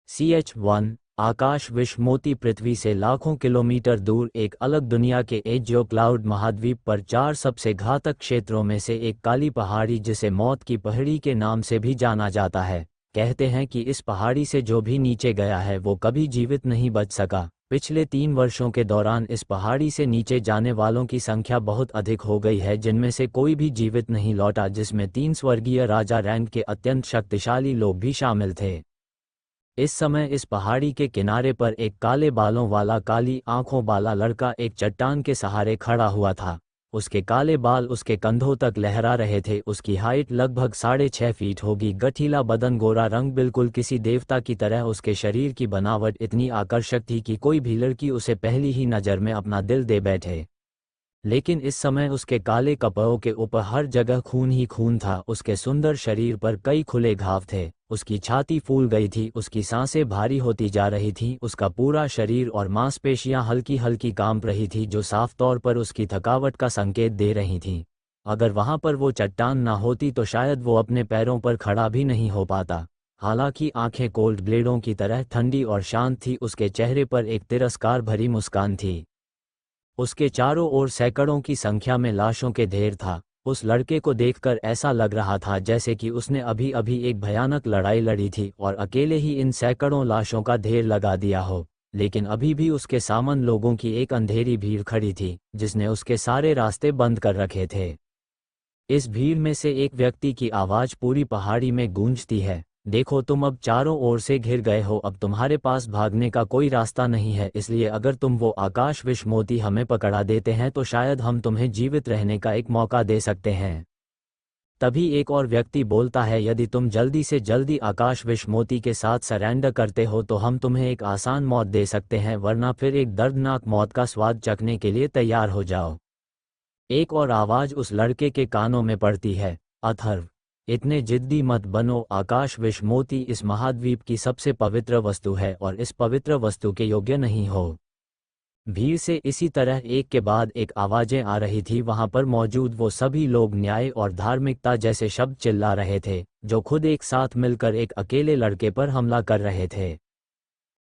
CH-1 आकाश wish मोती पृथ्वी से लाखों किलोमीटर दूर एक अलग दुनिया के एजियो क्लाउड महाद्वीप पर 4 सबसे घातक क्षेत्रों में से एक काली पहाड़ी जिसे मौत की पहाड़ी के नाम से भी जाना जाता है। कहते हैं कि इस पहाड़ी से जो भी नीचे गया है वो कभी जीवित नहीं बच सका। पिछले 3 वर्षों के दौरान इस पहाड़ी से नीचे जाने वालों की संख्या बहुत अधिक हो गई है, जिनमें से कोई भी जीवित नहीं लौटा, जिसमें 3 स्वर्गीय राजा रैंक के अत्यंत शक्तिशाली लोग भी शामिल थे। इस समय इस पहाड़ी के किनारे पर एक काले बालों वाला काली आंखों वाला लड़का एक चट्टान के सहारे खड़ा हुआ था। उसके काले बाल उसके कंधों तक लहरा रहे थे। उसकी हाइट लगभग 6.5 फीट होगी। गठीला बदन, गोरा रंग, बिल्कुल किसी देवता की तरह। उसके शरीर की बनावट इतनी आकर्षक थी कि कोई भी लड़की उसे पहली ही नज़र में अपना दिल दे बैठे। लेकिन इस समय उसके काले कपड़ों के ऊपर हर जगह खून ही खून था। उसके सुंदर शरीर पर कई खुले घाव थे। उसकी छाती फूल गई थी, उसकी सांसें भारी होती जा रही थीं, उसका पूरा शरीर और मांसपेशियां हल्की हल्की कांप रही थी, जो साफ तौर पर उसकी थकावट का संकेत दे रही थीं। अगर वहां पर वो चट्टान ना होती तो शायद वो अपने पैरों पर खड़ा भी नहीं हो पाता। हालांकि आंखें कोल्ड ब्लेडों की तरह ठंडी और शांत थी। उसके चेहरे पर एक तिरस्कार भरी मुस्कान थी। उसके चारों ओर सैकड़ों की संख्या में लाशों के ढेर था। उस लड़के को देखकर ऐसा लग रहा था जैसे कि उसने अभी अभी एक भयानक लड़ाई लड़ी थी और अकेले ही इन सैकड़ों लाशों का ढेर लगा दिया हो। लेकिन अभी भी उसके सामने लोगों की एक अंधेरी भीड़ खड़ी थी, जिसने उसके सारे रास्ते बंद कर रखे थे। इस भीड़ में से एक व्यक्ति की आवाज़ पूरी पहाड़ी में गूंजती है, देखो तुम अब चारों ओर से घिर गए हो, अब तुम्हारे पास भागने का कोई रास्ता नहीं है। इसलिए अगर तुम वो आकाश विश मोती हमें पकड़ा देते हैं तो शायद हम तुम्हें जीवित रहने का एक मौका दे सकते हैं। तभी एक और व्यक्ति बोलता है, यदि तुम जल्दी से जल्दी आकाश विश मोती के साथ सरेंडर करते हो तो हम तुम्हें एक आसान मौत दे सकते हैं, वरना फिर एक दर्दनाक मौत का स्वाद चखने के लिए तैयार हो जाओ। एक और आवाज़ उस लड़के के कानों में पड़ती है, अथर्व, इतने जिद्दी मत बनो। आकाश विश मोती इस महाद्वीप की सबसे पवित्र वस्तु है और इस पवित्र वस्तु के योग्य नहीं हो। भीड़ से इसी तरह एक के बाद एक आवाज़ें आ रही थी। वहां पर मौजूद वो सभी लोग न्याय और धार्मिकता जैसे शब्द चिल्ला रहे थे, जो खुद एक साथ मिलकर एक अकेले लड़के पर हमला कर रहे थे।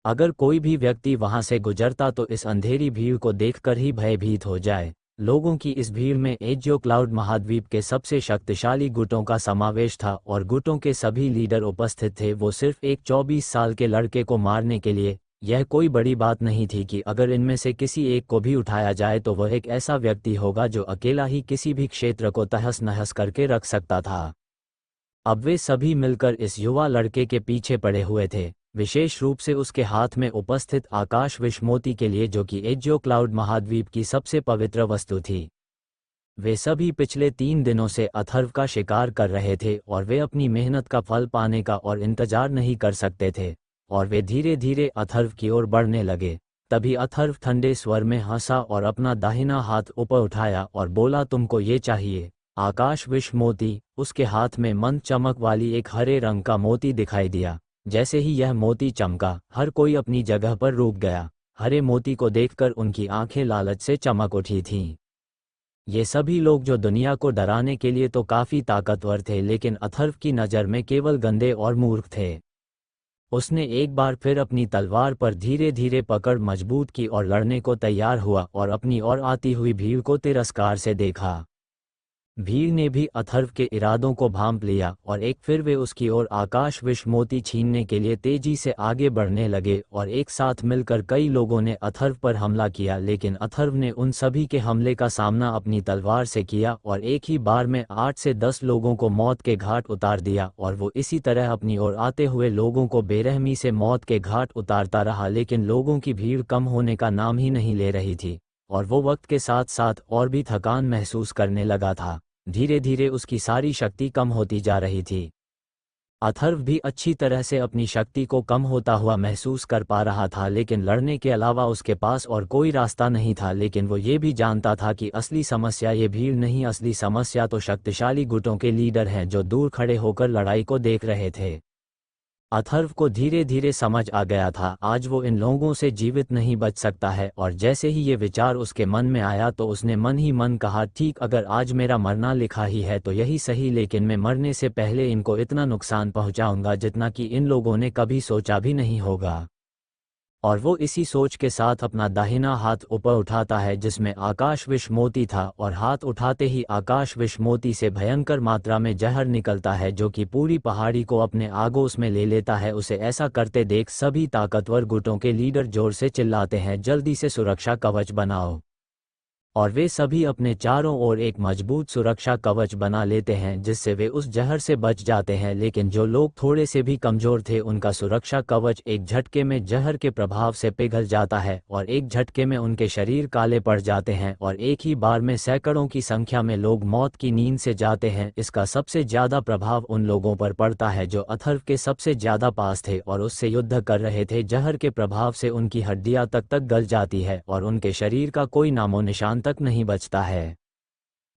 अगर कोई भी व्यक्ति वहां से गुजरता तो इस अंधेरी भीड़ को देखकर ही भयभीत हो जाए। लोगों की इस भीड़ में एजियो क्लाउड महाद्वीप के सबसे शक्तिशाली गुटों का समावेश था और गुटों के सभी लीडर उपस्थित थे। वो सिर्फ एक 24 साल के लड़के को मारने के लिए, यह कोई बड़ी बात नहीं थी कि अगर इनमें से किसी एक को भी उठाया जाए तो वह एक ऐसा व्यक्ति होगा जो अकेला ही किसी भी क्षेत्र को तहस नहस करके रख सकता था। अब वे सभी मिलकर इस युवा लड़के के पीछे पड़े हुए थे, विशेष रूप से उसके हाथ में उपस्थित आकाश विश मोती के लिए, जो कि एजियो क्लाउड महाद्वीप की सबसे पवित्र वस्तु थी। वे सभी पिछले 3 दिनों से अथर्व का शिकार कर रहे थे और वे अपनी मेहनत का फल पाने का और इंतजार नहीं कर सकते थे, और वे धीरे धीरे अथर्व की ओर बढ़ने लगे। तभी अथर्व ठंडे स्वर में हंसा और अपना दाहिना हाथ ऊपर उठाया और बोला, तुमको ये चाहिए? आकाश विश मोती। उसके हाथ में मंद चमक वाली एक हरे रंग का मोती दिखाई दिया। जैसे ही यह मोती चमका, हर कोई अपनी जगह पर रुक गया। हरे मोती को देखकर उनकी आंखें लालच से चमक उठी थीं। ये सभी लोग जो दुनिया को डराने के लिए तो काफी ताकतवर थे, लेकिन अथर्व की नज़र में केवल गंदे और मूर्ख थे। उसने एक बार फिर अपनी तलवार पर धीरे धीरे पकड़ मजबूत की और लड़ने को तैयार हुआ और अपनी ओर आती हुई भीड़ को तिरस्कार से देखा। भीड़ ने भी अथर्व के इरादों को भांप लिया और एक फिर वे उसकी ओर आकाश विश मोती छीनने के लिए तेजी से आगे बढ़ने लगे और एक साथ मिलकर कई लोगों ने अथर्व पर हमला किया। लेकिन अथर्व ने उन सभी के हमले का सामना अपनी तलवार से किया और एक ही बार में 8 से 10 लोगों को मौत के घाट उतार दिया, और वो इसी तरह अपनी ओर आते हुए लोगों को बेरहमी से मौत के घाट उतारता रहा। लेकिन लोगों की भीड़ कम होने का नाम ही नहीं ले रही थी और वो वक्त के साथ साथ और भी थकान महसूस करने लगा था। धीरे धीरे उसकी सारी शक्ति कम होती जा रही थी। अथर्व भी अच्छी तरह से अपनी शक्ति को कम होता हुआ महसूस कर पा रहा था, लेकिन लड़ने के अलावा उसके पास और कोई रास्ता नहीं था। लेकिन वो ये भी जानता था कि असली समस्या ये भीड़ नहीं, असली समस्या तो शक्तिशाली गुटों के लीडर हैं जो दूर खड़े होकर लड़ाई को देख रहे थे। अथर्व को धीरे धीरे समझ आ गया था आज वो इन लोगों से जीवित नहीं बच सकता है, और जैसे ही ये विचार उसके मन में आया तो उसने मन ही मन कहा, ठीक, अगर आज मेरा मरना लिखा ही है तो यही सही, लेकिन मैं मरने से पहले इनको इतना नुकसान पहुंचाऊंगा जितना कि इन लोगों ने कभी सोचा भी नहीं होगा। और वो इसी सोच के साथ अपना दाहिना हाथ ऊपर उठाता है जिसमें आकाश विष मोती था, और हाथ उठाते ही आकाश विष मोती से भयंकर मात्रा में जहर निकलता है जो कि पूरी पहाड़ी को अपने आगोश में ले लेता है। उसे ऐसा करते देख सभी ताकतवर गुटों के लीडर जोर से चिल्लाते हैं, जल्दी से सुरक्षा कवच बनाओ। और वे सभी अपने चारों ओर एक मजबूत सुरक्षा कवच बना लेते हैं जिससे वे उस जहर से बच जाते हैं, लेकिन जो लोग थोड़े से भी कमजोर थे उनका सुरक्षा कवच एक झटके में जहर के प्रभाव से पिघल जाता है और एक झटके में उनके शरीर काले पड़ जाते हैं और एक ही बार में सैकड़ों की संख्या में लोग मौत की नींद से जाते हैं। इसका सबसे ज्यादा प्रभाव उन लोगों पर पड़ता है जो अथर्व के सबसे ज्यादा पास थे और उससे युद्ध कर रहे थे। जहर के प्रभाव से उनकी हड्डियां तक गल जाती है और उनके शरीर का कोई नामो निशान तक नहीं बचता है।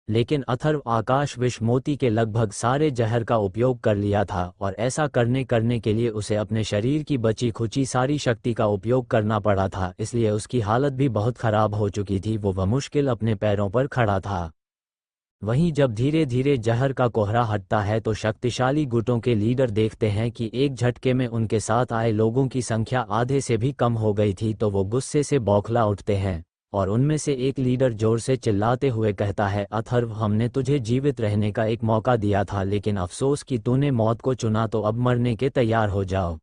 लेकिन अथर्व आकाश विष मोती के लगभग सारे जहर का उपयोग कर लिया था और ऐसा करने के लिए उसे अपने शरीर की बची खुची सारी शक्ति का उपयोग करना पड़ा था, इसलिए उसकी हालत भी बहुत खराब हो चुकी थी। वो मुश्किल अपने पैरों पर खड़ा था। वहीं जब धीरे धीरे जहर का कोहरा हटता है तो शक्तिशाली गुटों के लीडर देखते हैं कि एक झटके में उनके साथ आए लोगों की संख्या आधे से भी कम हो गई थी, तो वो गुस्से से बौखला उठते हैं और उनमें से एक लीडर जोर से चिल्लाते हुए कहता है, अथर्व, हमने तुझे जीवित रहने का एक मौका दिया था, लेकिन अफसोस कि तूने मौत को चुना, तो अब मरने के तैयार हो जाओ।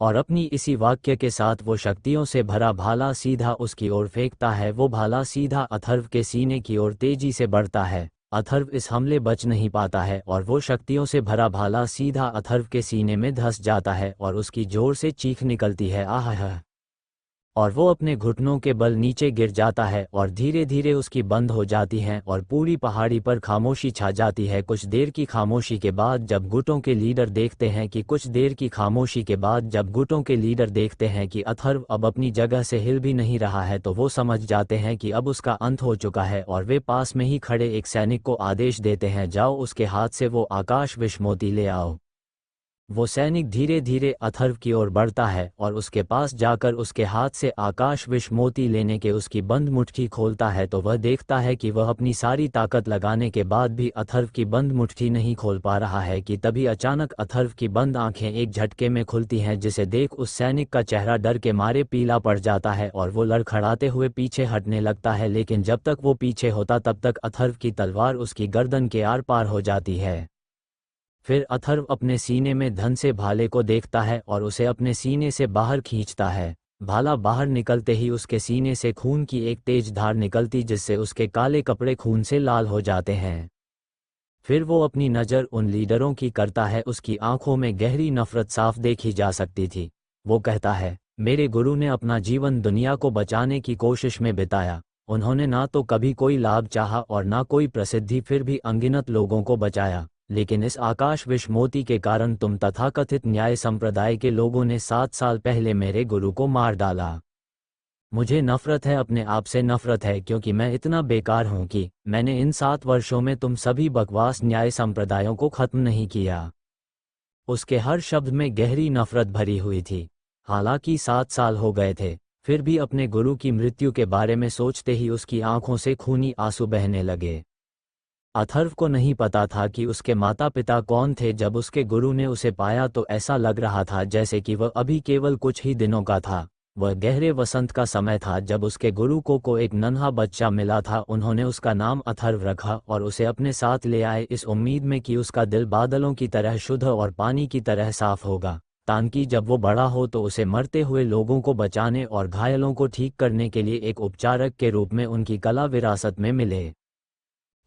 और अपनी इसी वाक्य के साथ वो शक्तियों से भरा भाला सीधा उसकी ओर फेंकता है। वो भाला सीधा अथर्व के सीने की ओर तेजी से बढ़ता है। अथर्व इस हमले बच नहीं पाता है और वो शक्तियों से भरा भाला सीधा अथर्व के सीने में धंस जाता है और उसकी जोर से चीख निकलती है, आह। और वो अपने घुटनों के बल नीचे गिर जाता है और धीरे धीरे उसकी बंद हो जाती हैं और पूरी पहाड़ी पर खामोशी छा जाती है। कुछ देर की खामोशी के बाद जब गुटों के लीडर देखते हैं कि अथर्व अब अपनी जगह से हिल भी नहीं रहा है तो वो समझ जाते हैं कि अब उसका अंत हो चुका है और वे पास में ही खड़े एक सैनिक को आदेश देते हैं, जाओ उसके हाथ से वो आकाश विष मोती ले आओ। वो सैनिक धीरे धीरे अथर्व की ओर बढ़ता है और उसके पास जाकर उसके हाथ से आकाश विष मोती लेने के उसकी बंद मुट्ठी खोलता है तो वह देखता है कि वह अपनी सारी ताकत लगाने के बाद भी अथर्व की बंद मुट्ठी नहीं खोल पा रहा है कि तभी अचानक अथर्व की बंद आंखें एक झटके में खुलती हैं, जिसे देख उस सैनिक का चेहरा डर के मारे पीला पड़ जाता है और वो लड़खड़ाते हुए पीछे हटने लगता है। लेकिन जब तक वो पीछे होता तब तक अथर्व की तलवार उसकी गर्दन के आर पार हो जाती है। फिर अथर्व अपने सीने में धन से भाले को देखता है और उसे अपने सीने से बाहर खींचता है। भाला बाहर निकलते ही उसके सीने से खून की एक तेज धार निकलती जिससे उसके काले कपड़े खून से लाल हो जाते हैं। फिर वो अपनी नज़र उन लीडरों की करता है, उसकी आंखों में गहरी नफरत साफ देखी जा सकती थी। वो कहता है, मेरे गुरु ने अपना जीवन दुनिया को बचाने की कोशिश में बिताया। उन्होंने ना तो कभी कोई लाभ चाहा और ना कोई प्रसिद्धि, फिर भी अनगिनत लोगों को बचाया। लेकिन इस आकाश विष मोती के कारण तुम तथाकथित न्याय संप्रदाय के लोगों ने 7 साल पहले मेरे गुरु को मार डाला। मुझे नफरत है, अपने आप से नफरत है, क्योंकि मैं इतना बेकार हूं कि मैंने इन 7 वर्षों में तुम सभी बकवास न्याय संप्रदायों को खत्म नहीं किया। उसके हर शब्द में गहरी नफरत भरी हुई थी। हालांकि 7 साल हो गए थे, फिर भी अपने गुरु की मृत्यु के बारे में सोचते ही उसकी आंखों से खूनी आंसू बहने लगे। अथर्व को नहीं पता था कि उसके माता पिता कौन थे। जब उसके गुरु ने उसे पाया तो ऐसा लग रहा था जैसे कि वह अभी केवल कुछ ही दिनों का था। वह गहरे वसंत का समय था जब उसके गुरु को एक नन्हा बच्चा मिला था। उन्होंने उसका नाम अथर्व रखा और उसे अपने साथ ले आए इस उम्मीद में कि उसका दिल बादलों की तरह शुद्ध और पानी की तरह साफ होगा, ताकि जब वो बड़ा हो तो उसे मरते हुए लोगों को बचाने और घायलों को ठीक करने के लिए एक उपचारक के रूप में उनकी कला विरासत में मिले।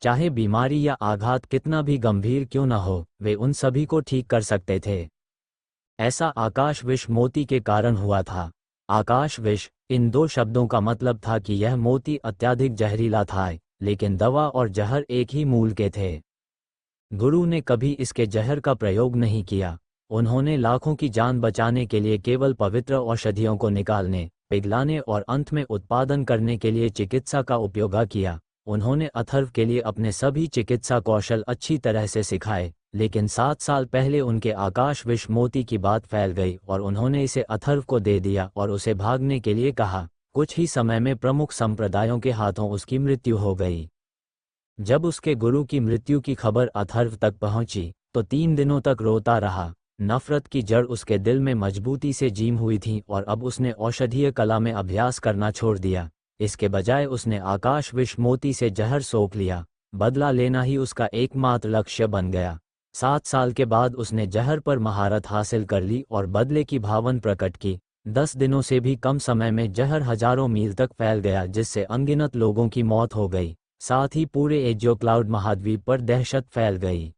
चाहे बीमारी या आघात कितना भी गंभीर क्यों न हो, वे उन सभी को ठीक कर सकते थे। ऐसा आकाश विष मोती के कारण हुआ था। आकाश विष, इन 2 शब्दों का मतलब था कि यह मोती अत्यधिक जहरीला था, लेकिन दवा और जहर एक ही मूल के थे। गुरु ने कभी इसके जहर का प्रयोग नहीं किया। उन्होंने लाखों की जान बचाने के लिए केवल पवित्र औषधियों को निकालने, पिघलाने और अंत में उत्पादन करने के लिए चिकित्सा का उपयोग किया। उन्होंने अथर्व के लिए अपने सभी चिकित्सा कौशल अच्छी तरह से सिखाए, लेकिन 7 साल पहले उनके आकाश विष मोती की बात फैल गई और उन्होंने इसे अथर्व को दे दिया और उसे भागने के लिए कहा। कुछ ही समय में प्रमुख संप्रदायों के हाथों उसकी मृत्यु हो गई। जब उसके गुरु की मृत्यु की खबर अथर्व तक पहुंची तो 3 दिनों तक रोता रहा। नफरत की जड़ उसके दिल में मजबूती से जीम हुई थी और अब उसने औषधीय कला में अभ्यास करना छोड़ दिया। इसके बजाय उसने आकाश विष मोती से जहर सोख लिया। बदला लेना ही उसका एकमात्र लक्ष्य बन गया। 7 साल के बाद उसने जहर पर महारत हासिल कर ली और बदले की भावन प्रकट की। 10 दिनों से भी कम समय में जहर हजारों मील तक फैल गया, जिससे अनगिनत लोगों की मौत हो गई। साथ ही पूरे एजियो क्लाउड महाद्वीप पर दहशत फैल गई।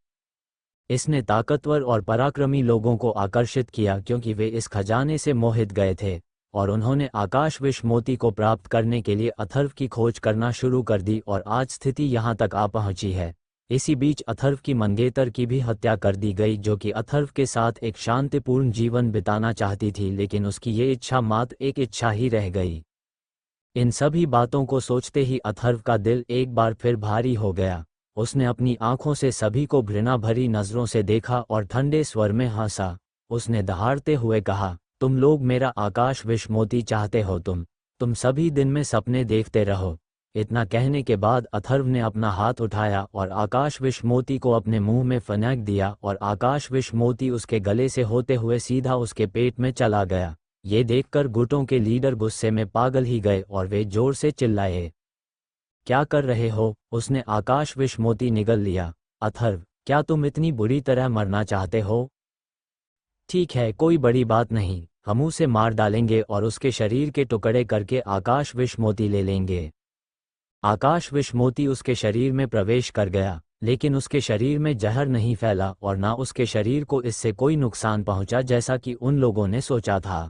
इसने ताकतवर और पराक्रमी लोगों को आकर्षित किया क्योंकि वे इस खजाने से मोहित गए थे और उन्होंने आकाश विष मोती को प्राप्त करने के लिए अथर्व की खोज करना शुरू कर दी और आज स्थिति यहाँ तक आ पहुंची है। इसी बीच अथर्व की मंगेतर की भी हत्या कर दी गई, जो कि अथर्व के साथ एक शांतिपूर्ण जीवन बिताना चाहती थी, लेकिन उसकी ये इच्छा मात्र एक इच्छा ही रह गई। इन सभी बातों को सोचते ही अथर्व का दिल एक बार फिर भारी हो गया। उसने अपनी आंखों से सभी को घृणा भरी नजरों से देखा और ठंडे स्वर में हंसा। उसने दहाड़ते हुए कहा, तुम लोग मेरा आकाश विष मोती चाहते हो, तुम सभी दिन में सपने देखते रहो। इतना कहने के बाद अथर्व ने अपना हाथ उठाया और आकाश विष मोती को अपने मुंह में फेंक दिया और आकाश विष मोती उसके गले से होते हुए सीधा उसके पेट में चला गया। ये देखकर गुटों के लीडर गुस्से में पागल ही गए और वे जोर से चिल्लाए, क्या कर रहे हो? उसने आकाश विष मोती निगल लिया। अथर्व, क्या तुम इतनी बुरी तरह मरना चाहते हो? ठीक है, कोई बड़ी बात नहीं, हम उसे मार डालेंगे और उसके शरीर के टुकड़े करके आकाश विष मोती ले लेंगे। आकाश विष मोती उसके शरीर में प्रवेश कर गया, लेकिन उसके शरीर में जहर नहीं फैला और ना उसके शरीर को इससे कोई नुकसान पहुंचा जैसा कि उन लोगों ने सोचा था।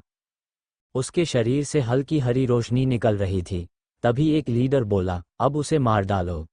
उसके शरीर से हल्की हरी रोशनी निकल रही थी। तभी एक लीडर बोला, अब उसे मार डालो,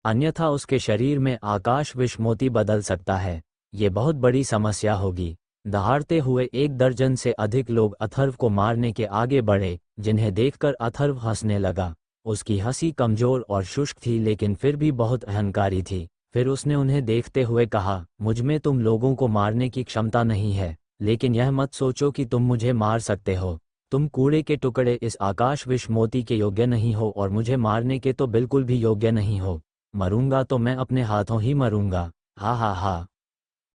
अन्यथा उसके शरीर में आकाश विष मोती बदल सकता है। ये बहुत बड़ी समस्या होगी। दहाड़ते हुए 1 दर्जन से अधिक लोग अथर्व को मारने के आगे बढ़े, जिन्हें देखकर अथर्व हंसने लगा। उसकी हंसी कमजोर और शुष्क थी, लेकिन फिर भी बहुत अहंकारी थी। फिर उसने उन्हें देखते हुए कहा, मुझ में तुम लोगों को मारने की क्षमता नहीं है, लेकिन यह मत सोचो कि तुम मुझे मार सकते हो। तुम कूड़े के टुकड़े इस आकाश विष मोती के योग्य नहीं हो और मुझे मारने के तो बिल्कुल भी योग्य नहीं हो। मरूंगा तो मैं अपने हाथों ही मरूंगा। हा हा हा।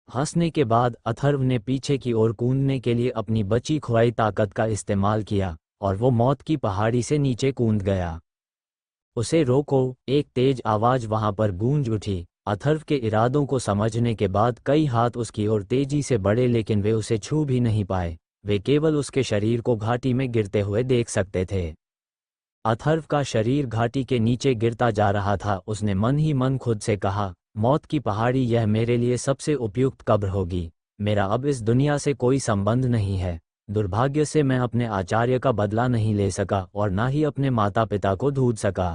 हंसने के बाद अथर्व ने पीछे की ओर कूदने के लिए अपनी बची खुआई ताकत का इस्तेमाल किया और वो मौत की पहाड़ी से नीचे कूद गया। उसे रोको, एक तेज आवाज वहां पर गूंज उठी। अथर्व के इरादों को समझने के बाद कई हाथ उसकी ओर तेजी से बढ़े, लेकिन वे उसे छू भी नहीं पाए। वे केवल उसके शरीर को घाटी में गिरते हुए देख सकते थे। अथर्व का शरीर घाटी के नीचे गिरता जा रहा था। उसने मन ही मन खुद से कहा, मौत की पहाड़ी, यह मेरे लिए सबसे उपयुक्त कब्र होगी। मेरा अब इस दुनिया से कोई संबंध नहीं है। दुर्भाग्य से मैं अपने आचार्य का बदला नहीं ले सका और ना ही अपने माता पिता को ढूंढ सका।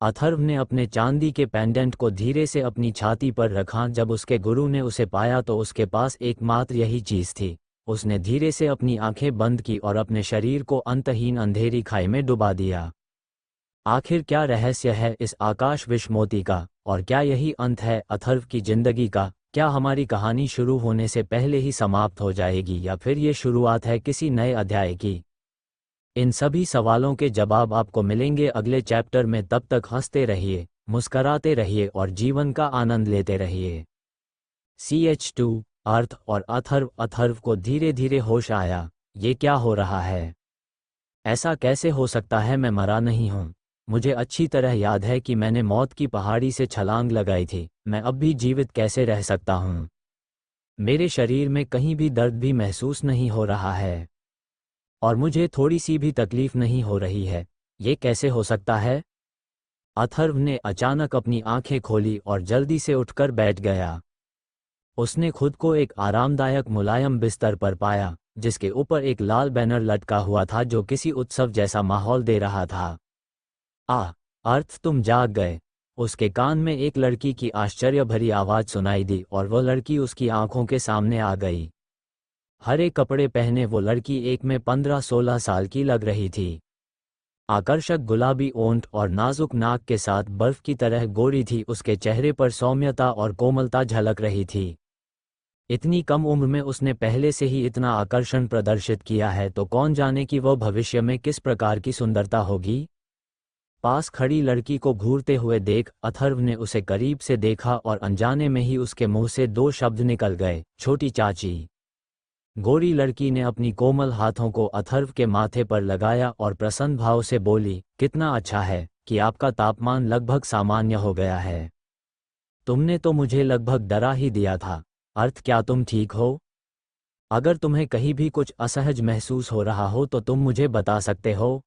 अथर्व ने अपने चांदी के पेंडेंट को धीरे से अपनी छाती पर रखा। जब उसके गुरु ने उसे पाया तो उसके पास एकमात्र यही चीज थी। उसने धीरे से अपनी आंखें बंद की और अपने शरीर को अंतहीन अंधेरी खाई में डुबा दिया। आखिर क्या रहस्य है इस आकाश विष मोती का, और क्या यही अंत है अथर्व की जिंदगी का? क्या हमारी कहानी शुरू होने से पहले ही समाप्त हो जाएगी या फिर ये शुरुआत है किसी नए अध्याय की? इन सभी सवालों के जवाब आपको मिलेंगे अगले चैप्टर में। तब तक हंसते रहिए, मुस्कराते रहिए और जीवन का आनंद लेते रहिए। CH2 अर्थ और अथर्व को धीरे धीरे होश आया। ये क्या हो रहा है? ऐसा कैसे हो सकता है? मैं मरा नहीं हूँ। मुझे अच्छी तरह याद है कि मैंने मौत की पहाड़ी से छलांग लगाई थी। मैं अब भी जीवित कैसे रह सकता हूँ? मेरे शरीर में कहीं भी दर्द भी महसूस नहीं हो रहा है और मुझे थोड़ी सी भी तकलीफ नहीं हो रही है। ये कैसे हो सकता है? अथर्व ने अचानक अपनी आंखें खोली और जल्दी से उठकर बैठ गया। उसने खुद को एक आरामदायक मुलायम बिस्तर पर पाया, जिसके ऊपर एक लाल बैनर लटका हुआ था जो किसी उत्सव जैसा माहौल दे रहा था। अर्थ, तुम जाग गए। उसके कान में एक लड़की की आश्चर्य भरी आवाज सुनाई दी और वह लड़की उसकी आंखों के सामने आ गई। हरे कपड़े पहने वो लड़की एक में 15-16 साल की लग रही थी। आकर्षक गुलाबी ओंठ और नाजुक नाक के साथ बर्फ की तरह गोरी थी। उसके चेहरे पर सौम्यता और कोमलता झलक रही थी। इतनी कम उम्र में उसने पहले से ही इतना आकर्षण प्रदर्शित किया है, तो कौन जाने कि वह भविष्य में किस प्रकार की सुंदरता होगी। पास खड़ी लड़की को घूरते हुए देख अथर्व ने उसे करीब से देखा और अनजाने में ही उसके मुंह से दो शब्द निकल गए, छोटी चाची। गोरी लड़की ने अपनी कोमल हाथों को अथर्व के माथे पर लगाया और प्रसन्न भाव से बोली, कितना अच्छा है कि आपका तापमान लगभग सामान्य हो गया है। तुमने तो मुझे लगभग डरा ही दिया था। अर्थ क्या तुम ठीक हो? अगर तुम्हें कहीं भी कुछ असहज महसूस हो रहा हो तो तुम मुझे बता सकते हो।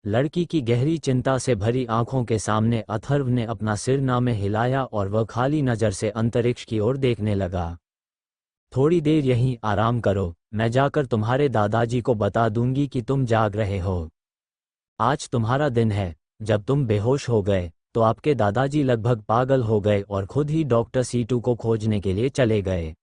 लड़की की गहरी चिंता से भरी आंखों के सामने अथर्व ने अपना सिर ना में हिलाया और वह खाली नज़र से अंतरिक्ष की ओर देखने लगा। थोड़ी देर यहीं आराम करो, मैं जाकर तुम्हारे दादाजी को बता दूंगी कि तुम जाग रहे हो। आज तुम्हारा दिन है। जब तुम बेहोश हो गए तो आपके दादाजी लगभग पागल हो गए और खुद ही डॉक्टर सीटू को खोजने के लिए चले गए।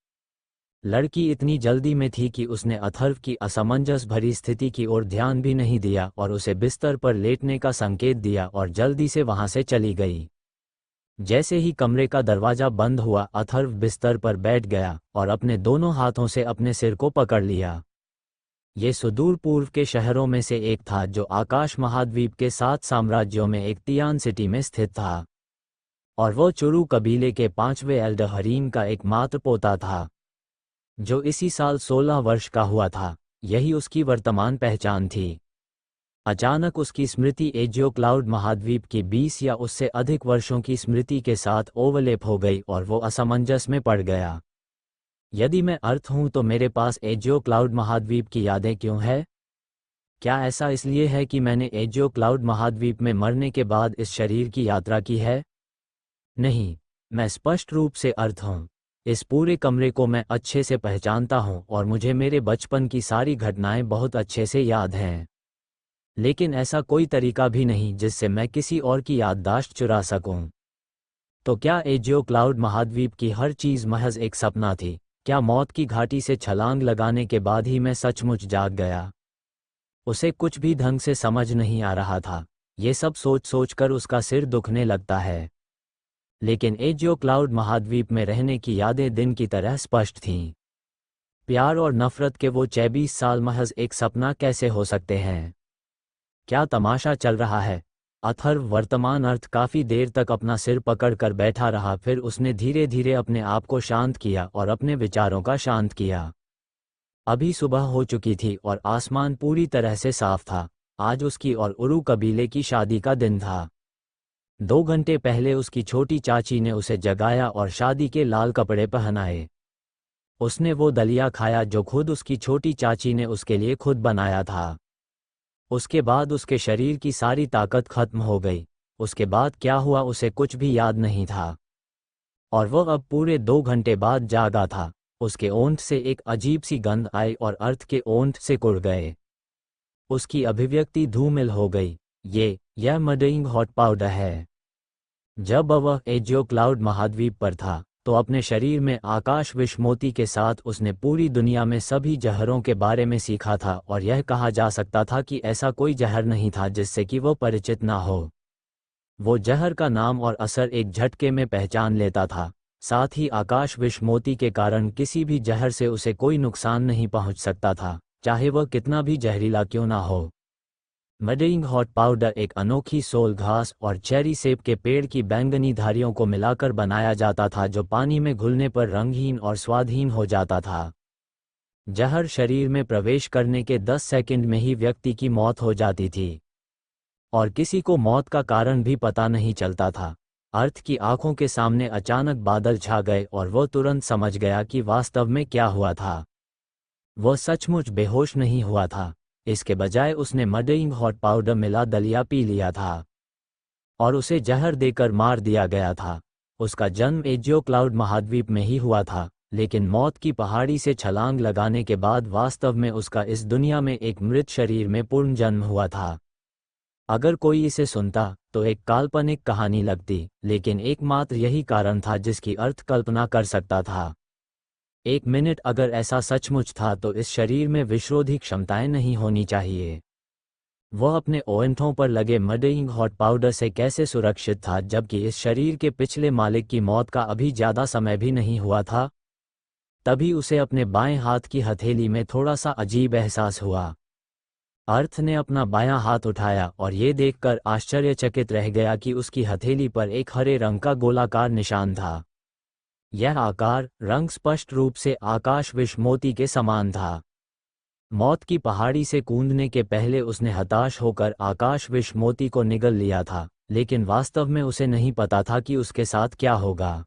लड़की इतनी जल्दी में थी कि उसने अथर्व की असमंजस भरी स्थिति की ओर ध्यान भी नहीं दिया और उसे बिस्तर पर लेटने का संकेत दिया और जल्दी से वहां से चली गई। जैसे ही कमरे का दरवाजा बंद हुआ, अथर्व बिस्तर पर बैठ गया और अपने दोनों हाथों से अपने सिर को पकड़ लिया। ये सुदूर पूर्व के शहरों में से एक था जो आकाश महाद्वीप के 7 साम्राज्यों में एक तियान सिटी में स्थित था, और वो चुरू कबीले के 5वें एल्डर हरीम का एकमात्र पोता था, जो इसी साल 16 वर्ष का हुआ था। यही उसकी वर्तमान पहचान थी। अचानक उसकी स्मृति एजियो क्लाउड महाद्वीप की 20 या उससे अधिक वर्षों की स्मृति के साथ ओवरलैप हो गई और वो असमंजस में पड़ गया। यदि मैं अर्थ हूं तो मेरे पास एजियो क्लाउड महाद्वीप की यादें क्यों है? क्या ऐसा इसलिए है कि मैंने एजियो क्लाउड महाद्वीप में मरने के बाद इस शरीर की यात्रा की है? नहीं, मैं स्पष्ट रूप से अर्थ हूं। इस पूरे कमरे को मैं अच्छे से पहचानता हूं और मुझे मेरे बचपन की सारी घटनाएं बहुत अच्छे से याद हैं। लेकिन ऐसा कोई तरीका भी नहीं जिससे मैं किसी और की याददाश्त चुरा सकूं। तो क्या एजियो क्लाउड महाद्वीप की हर चीज़ महज एक सपना थी? क्या मौत की घाटी से छलांग लगाने के बाद ही मैं सचमुच जाग गया? उसे कुछ भी ढंग से समझ नहीं आ रहा था। ये सब सोच सोच कर उसका सिर दुखने लगता है। लेकिन एजियो क्लाउड महाद्वीप में रहने की यादें दिन की तरह स्पष्ट थीं। प्यार और नफरत के वो 24 साल महज एक सपना कैसे हो सकते हैं? क्या तमाशा चल रहा है? अथर्व वर्तमान अर्थ काफी देर तक अपना सिर पकड़कर बैठा रहा, फिर उसने धीरे धीरे अपने आप को शांत किया और अपने विचारों का शांत किया। अभी सुबह हो चुकी थी और आसमान पूरी तरह से साफ था। आज उसकी और उरू कबीले की शादी का दिन था। 2 घंटे पहले उसकी छोटी चाची ने उसे जगाया और शादी के लाल कपड़े पहनाए। उसने वो दलिया खाया जो खुद उसकी छोटी चाची ने उसके लिए खुद बनाया था। उसके बाद उसके शरीर की सारी ताकत खत्म हो गई। उसके बाद क्या हुआ उसे कुछ भी याद नहीं था, और वह अब पूरे 2 घंटे बाद जागा था। उसके ओंठ से एक अजीब सी गंध आई और अर्थ के ओंठ से कुड़ गए। उसकी अभिव्यक्ति धूमिल हो गई। यह मडइंग हॉट पाउडर है। जब वह एजियो क्लाउड महाद्वीप पर था तो अपने शरीर में आकाश विषमोती के साथ उसने पूरी दुनिया में सभी जहरों के बारे में सीखा था, और यह कहा जा सकता था कि ऐसा कोई जहर नहीं था जिससे कि वो परिचित ना हो। वो जहर का नाम और असर एक झटके में पहचान लेता था। साथ ही आकाश विषमोती के कारण किसी भी जहर से उसे कोई नुकसान नहीं पहुंच सकता था, चाहे वह कितना भी जहरीला क्यों ना हो। मडइंग हॉट पाउडर एक अनोखी सोल घास और चेरी सेब के पेड़ की बैंगनी धारियों को मिलाकर बनाया जाता था, जो पानी में घुलने पर रंगहीन और स्वादहीन हो जाता था। जहर शरीर में प्रवेश करने के 10 सेकंड में ही व्यक्ति की मौत हो जाती थी, और किसी को मौत का कारण भी पता नहीं चलता था। अर्थ की आंखों के सामने अचानक बादल छा गए और वह तुरंत समझ गया कि वास्तव में क्या हुआ था। वह सचमुच बेहोश नहीं हुआ था। इसके बजाय उसने मडइंग हॉट पाउडर मिला दलिया पी लिया था, और उसे जहर देकर मार दिया गया था। उसका जन्म एजियो क्लाउड महाद्वीप में ही हुआ था, लेकिन मौत की पहाड़ी से छलांग लगाने के बाद वास्तव में उसका इस दुनिया में एक मृत शरीर में पूर्ण जन्म हुआ था। अगर कोई इसे सुनता तो एक काल्पनिक कहानी लगती, लेकिन एकमात्र यही कारण था जिसकी अर्थ कल्पना कर सकता था। 1 मिनट, अगर ऐसा सचमुच था तो इस शरीर में विश्रोधी क्षमताएं नहीं होनी चाहिए। वह अपने ओंठों पर लगे मडइंग हॉट पाउडर से कैसे सुरक्षित था जबकि इस शरीर के पिछले मालिक की मौत का अभी ज़्यादा समय भी नहीं हुआ था। तभी उसे अपने बाएं हाथ की हथेली में थोड़ा सा अजीब एहसास हुआ। अर्थ ने अपना बायां हाथ उठाया और ये देखकर आश्चर्यचकित रह गया कि उसकी हथेली पर एक हरे रंग का गोलाकार निशान था। यह आकार रंग स्पष्ट रूप से आकाश विष मोती के समान था। मौत की पहाड़ी से कूदने के पहले उसने हताश होकर आकाश विष मोती को निगल लिया था, लेकिन वास्तव में उसे नहीं पता था कि उसके साथ क्या होगा।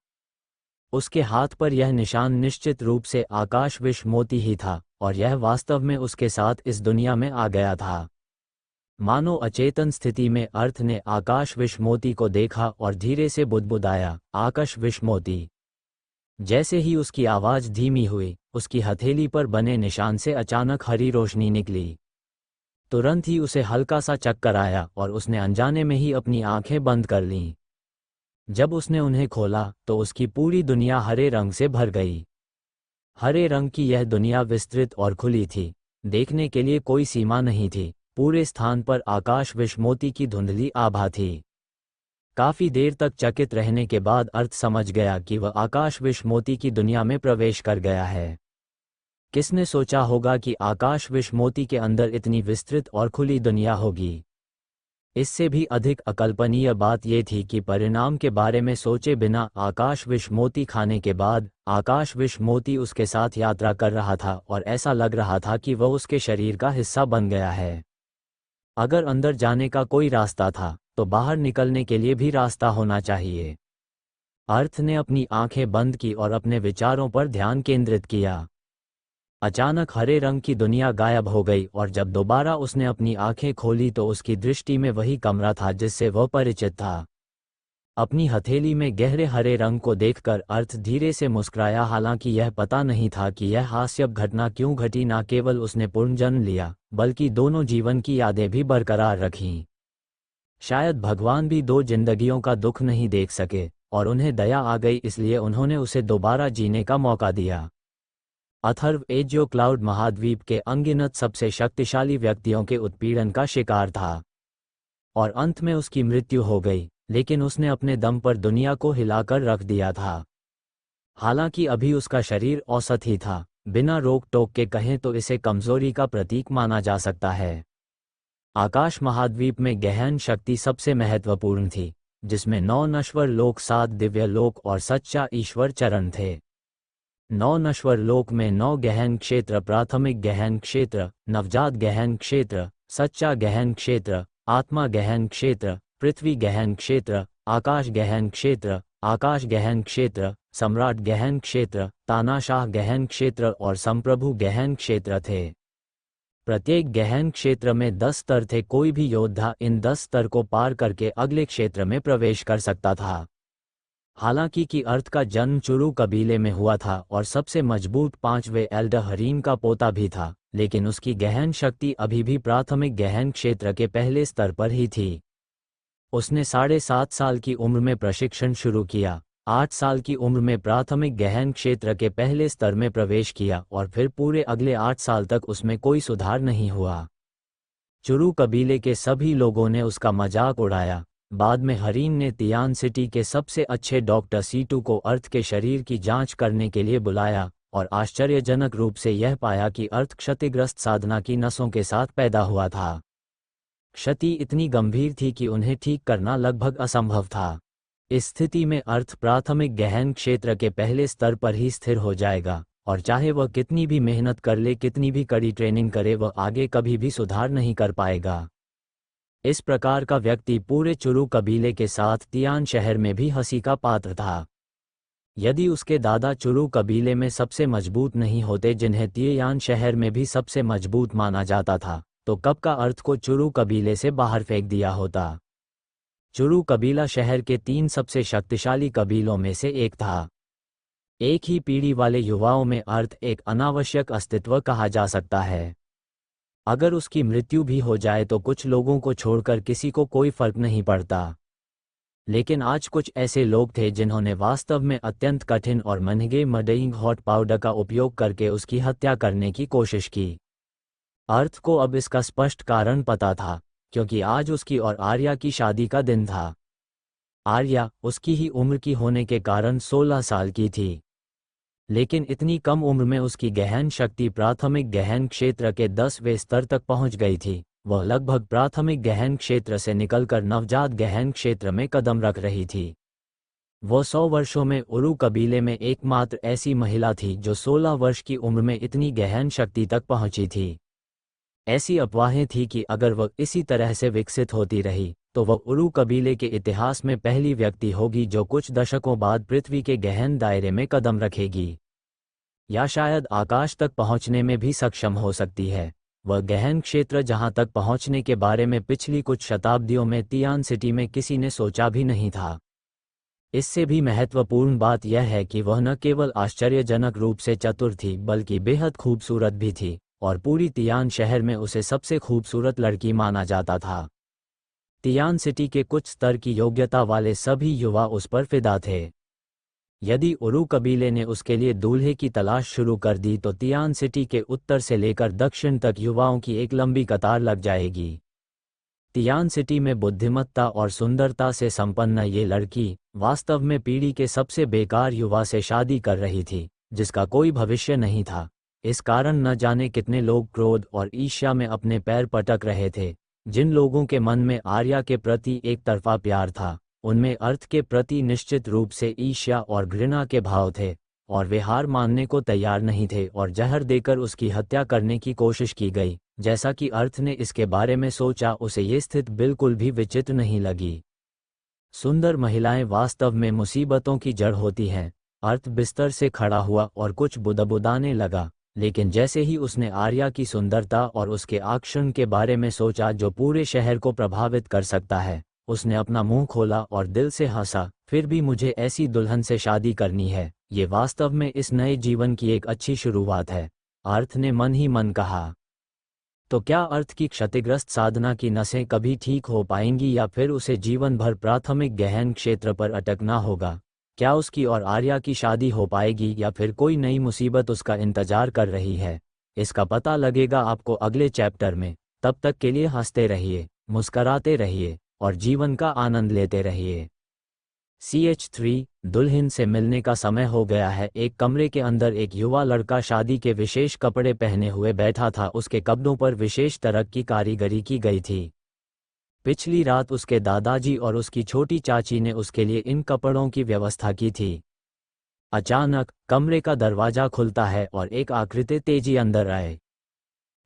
उसके हाथ पर यह निशान निश्चित रूप से आकाश विष मोती ही था और यह वास्तव में उसके साथ इस दुनिया में आ गया था। मानो अचेतन स्थिति में अर्थ ने आकाश विष मोती को देखा और धीरे से बुदबुदाया, आकाश विष मोती। जैसे ही उसकी आवाज धीमी हुई, उसकी हथेली पर बने निशान से अचानक हरी रोशनी निकली। तुरंत ही उसे हल्का सा चक्कर आया और उसने अनजाने में ही अपनी आंखें बंद कर लीं। जब उसने उन्हें खोला तो उसकी पूरी दुनिया हरे रंग से भर गई। हरे रंग की यह दुनिया विस्तृत और खुली थी, देखने के लिए कोई सीमा नहीं थी। पूरे स्थान पर आकाश विष मोती की धुंधली आभा थी। काफी देर तक चकित रहने के बाद अर्थ समझ गया कि वह आकाश विष मोती की दुनिया में प्रवेश कर गया है। किसने सोचा होगा कि आकाश विष मोती के अंदर इतनी विस्तृत और खुली दुनिया होगी। इससे भी अधिक अकल्पनीय बात यह थी कि परिणाम के बारे में सोचे बिना आकाश विष मोती खाने के बाद आकाश विष मोती उसके साथ यात्रा कर रहा था और ऐसा लग रहा था कि वह उसके शरीर का हिस्सा बन गया है। अगर अंदर जाने का कोई रास्ता था तो बाहर निकलने के लिए भी रास्ता होना चाहिए। अर्थ ने अपनी आंखें बंद की और अपने विचारों पर ध्यान केंद्रित किया। अचानक हरे रंग की दुनिया गायब हो गई और जब दोबारा उसने अपनी आंखें खोली तो उसकी दृष्टि में वही कमरा था जिससे वह परिचित था। अपनी हथेली में गहरे हरे रंग को देखकर अर्थ धीरे से मुस्कुराया। हालांकि यह पता नहीं था कि यह हास्यप घटना क्यों घटी। न केवल उसने पुनर्जन्म लिया बल्कि दोनों जीवन की यादें भी बरकरार रखीं। शायद भगवान भी दो जिंदगियों का दुख नहीं देख सके और उन्हें दया आ गई, इसलिए उन्होंने उसे दोबारा जीने का मौका दिया। अथर्व एजियो क्लाउड महाद्वीप के अनगिनत सबसे शक्तिशाली व्यक्तियों के उत्पीड़न का शिकार था और अंत में उसकी मृत्यु हो गई, लेकिन उसने अपने दम पर दुनिया को हिलाकर रख दिया था। हालांकि अभी उसका शरीर औसत ही था, बिना रोक टोक के कहें तो इसे कमजोरी का प्रतीक माना जा सकता है। आकाश महाद्वीप में गहन शक्ति सबसे महत्वपूर्ण थी, जिसमें 9 नश्वर लोक, 7 दिव्य लोक और सच्चा ईश्वर चरण थे। 9 नश्वर लोक में 9 गहन क्षेत्र, प्राथमिक गहन क्षेत्र, नवजात गहन क्षेत्र, सच्चा गहन क्षेत्र, आत्मा गहन क्षेत्र, पृथ्वी गहन क्षेत्र, आकाश गहन क्षेत्र, आकाश गहन क्षेत्र, सम्राट गहन क्षेत्र, तानाशाह गहन क्षेत्र और संप्रभु गहन क्षेत्र थे। प्रत्येक गहन क्षेत्र में 10 स्तर थे। कोई भी योद्धा इन 10 स्तर को पार करके अगले क्षेत्र में प्रवेश कर सकता था। हालांकि कि अर्थ का जन्म चुरू कबीले में हुआ था और सबसे मजबूत 5वें एल्डर हरीम का पोता भी था, लेकिन उसकी गहन शक्ति अभी भी प्राथमिक गहन क्षेत्र के पहले स्तर पर ही थी। उसने 7.5 साल की उम्र में प्रशिक्षण शुरू किया, 8 साल की उम्र में प्राथमिक गहन क्षेत्र के पहले स्तर में प्रवेश किया और फिर पूरे अगले 8 साल तक उसमें कोई सुधार नहीं हुआ। चुरू कबीले के सभी लोगों ने उसका मजाक उड़ाया। बाद में हरीन ने तियान सिटी के सबसे अच्छे डॉक्टर सीटू को अर्थ के शरीर की जांच करने के लिए बुलाया और आश्चर्यजनक रूप से यह पाया कि अर्थ क्षतिग्रस्त साधना की नसों के साथ पैदा हुआ था। क्षति इतनी गंभीर थी कि उन्हें ठीक करना लगभग असंभव था। इस स्थिति में अर्थ प्राथमिक गहन क्षेत्र के पहले स्तर पर ही स्थिर हो जाएगा और चाहे वह कितनी भी मेहनत कर ले, कितनी भी कड़ी ट्रेनिंग करे, वह आगे कभी भी सुधार नहीं कर पाएगा। इस प्रकार का व्यक्ति पूरे चुरू कबीले के साथ तियान शहर में भी हंसी का पात्र था। यदि उसके दादा चुरू कबीले में सबसे मजबूत नहीं होते, जिन्हें तियान शहर में भी सबसे मजबूत माना जाता था, तो कब का अर्थ को चुरू कबीले से बाहर फेंक दिया होता। चुरू कबीला शहर के 3 सबसे शक्तिशाली कबीलों में से एक था। एक ही पीढ़ी वाले युवाओं में अर्थ एक अनावश्यक अस्तित्व कहा जा सकता है। अगर उसकी मृत्यु भी हो जाए तो कुछ लोगों को छोड़कर किसी को कोई फर्क नहीं पड़ता। लेकिन आज कुछ ऐसे लोग थे जिन्होंने वास्तव में अत्यंत कठिन और महंगे मडइंग हॉट पाउडर का उपयोग करके उसकी हत्या करने की कोशिश की। अर्थ को अब इसका स्पष्ट कारण पता था। क्योंकि आज उसकी और आर्या की शादी का दिन था। आर्या उसकी ही उम्र की होने के कारण 16 साल की थी, लेकिन इतनी कम उम्र में उसकी गहन शक्ति प्राथमिक गहन क्षेत्र के 10वें स्तर तक पहुंच गई थी। वह लगभग प्राथमिक गहन क्षेत्र से निकलकर नवजात गहन क्षेत्र में कदम रख रही थी। वो 100 वर्षों में उरु कबीले में एकमात्र ऐसी महिला थी जो 16 वर्ष की उम्र में इतनी गहन शक्ति तक पहुंची थी। ऐसी अफवाहें थी कि अगर वह इसी तरह से विकसित होती रही तो वह उरु कबीले के इतिहास में पहली व्यक्ति होगी जो कुछ दशकों बाद पृथ्वी के गहन दायरे में कदम रखेगी, या शायद आकाश तक पहुंचने में भी सक्षम हो सकती है। वह गहन क्षेत्र जहां तक पहुंचने के बारे में पिछली कुछ शताब्दियों में तियान सिटी में किसी ने सोचा भी नहीं था। इससे भी महत्वपूर्ण बात यह है कि वह न केवल आश्चर्यजनक रूप से चतुर थी बल्कि बेहद खूबसूरत भी थी, और पूरी तियान शहर में उसे सबसे खूबसूरत लड़की माना जाता था। तियान सिटी के कुछ स्तर की योग्यता वाले सभी युवा उस पर फिदा थे। यदि उरु कबीले ने उसके लिए दूल्हे की तलाश शुरू कर दी तो तियान सिटी के उत्तर से लेकर दक्षिण तक युवाओं की एक लंबी कतार लग जाएगी। तियान सिटी में बुद्धिमत्ता और सुंदरता से संपन्न ये लड़की वास्तव में पीढ़ी के सबसे बेकार युवा से शादी कर रही थी, जिसका कोई भविष्य नहीं था। इस कारण न जाने कितने लोग क्रोध और ईर्ष्या में अपने पैर पटक रहे थे। जिन लोगों के मन में आर्या के प्रति एक तरफा प्यार था, उनमें अर्थ के प्रति निश्चित रूप से ईर्ष्या और घृणा के भाव थे, और वे हार मानने को तैयार नहीं थे और जहर देकर उसकी हत्या करने की कोशिश की गई। जैसा कि अर्थ ने इसके बारे में सोचा, उसे ये स्थिति बिल्कुल भी विचित्र नहीं लगी। सुंदर महिलाएं वास्तव में मुसीबतों की जड़ होती हैं। अर्थ बिस्तर से खड़ा हुआ और कुछ बुदबुदाने लगा, लेकिन जैसे ही उसने आर्या की सुंदरता और उसके आकर्षण के बारे में सोचा जो पूरे शहर को प्रभावित कर सकता है, उसने अपना मुंह खोला और दिल से हंसा। फिर भी मुझे ऐसी दुल्हन से शादी करनी है, ये वास्तव में इस नए जीवन की एक अच्छी शुरुआत है, अर्थ ने मन ही मन कहा। तो क्या अर्थ की क्षतिग्रस्त साधना की नसें कभी ठीक हो पाएंगी या फिर उसे जीवन भर प्राथमिक गहन क्षेत्र पर अटकना होगा? क्या उसकी और आर्या की शादी हो पाएगी या फिर कोई नई मुसीबत उसका इंतजार कर रही है? इसका पता लगेगा आपको अगले चैप्टर में। तब तक के लिए हंसते रहिए, मुस्कराते रहिए और जीवन का आनंद लेते रहिए। CH3 दुल्हन से मिलने का समय हो गया है। एक कमरे के अंदर एक युवा लड़का शादी के विशेष कपड़े पहने हुए बैठा था। उसके कपड़ों पर विशेष तरह की कारीगरी की गई थी। पिछली रात उसके दादाजी और उसकी छोटी चाची ने उसके लिए इन कपड़ों की व्यवस्था की थी। अचानक कमरे का दरवाजा खुलता है और एक आकृति तेजी अंदर आए।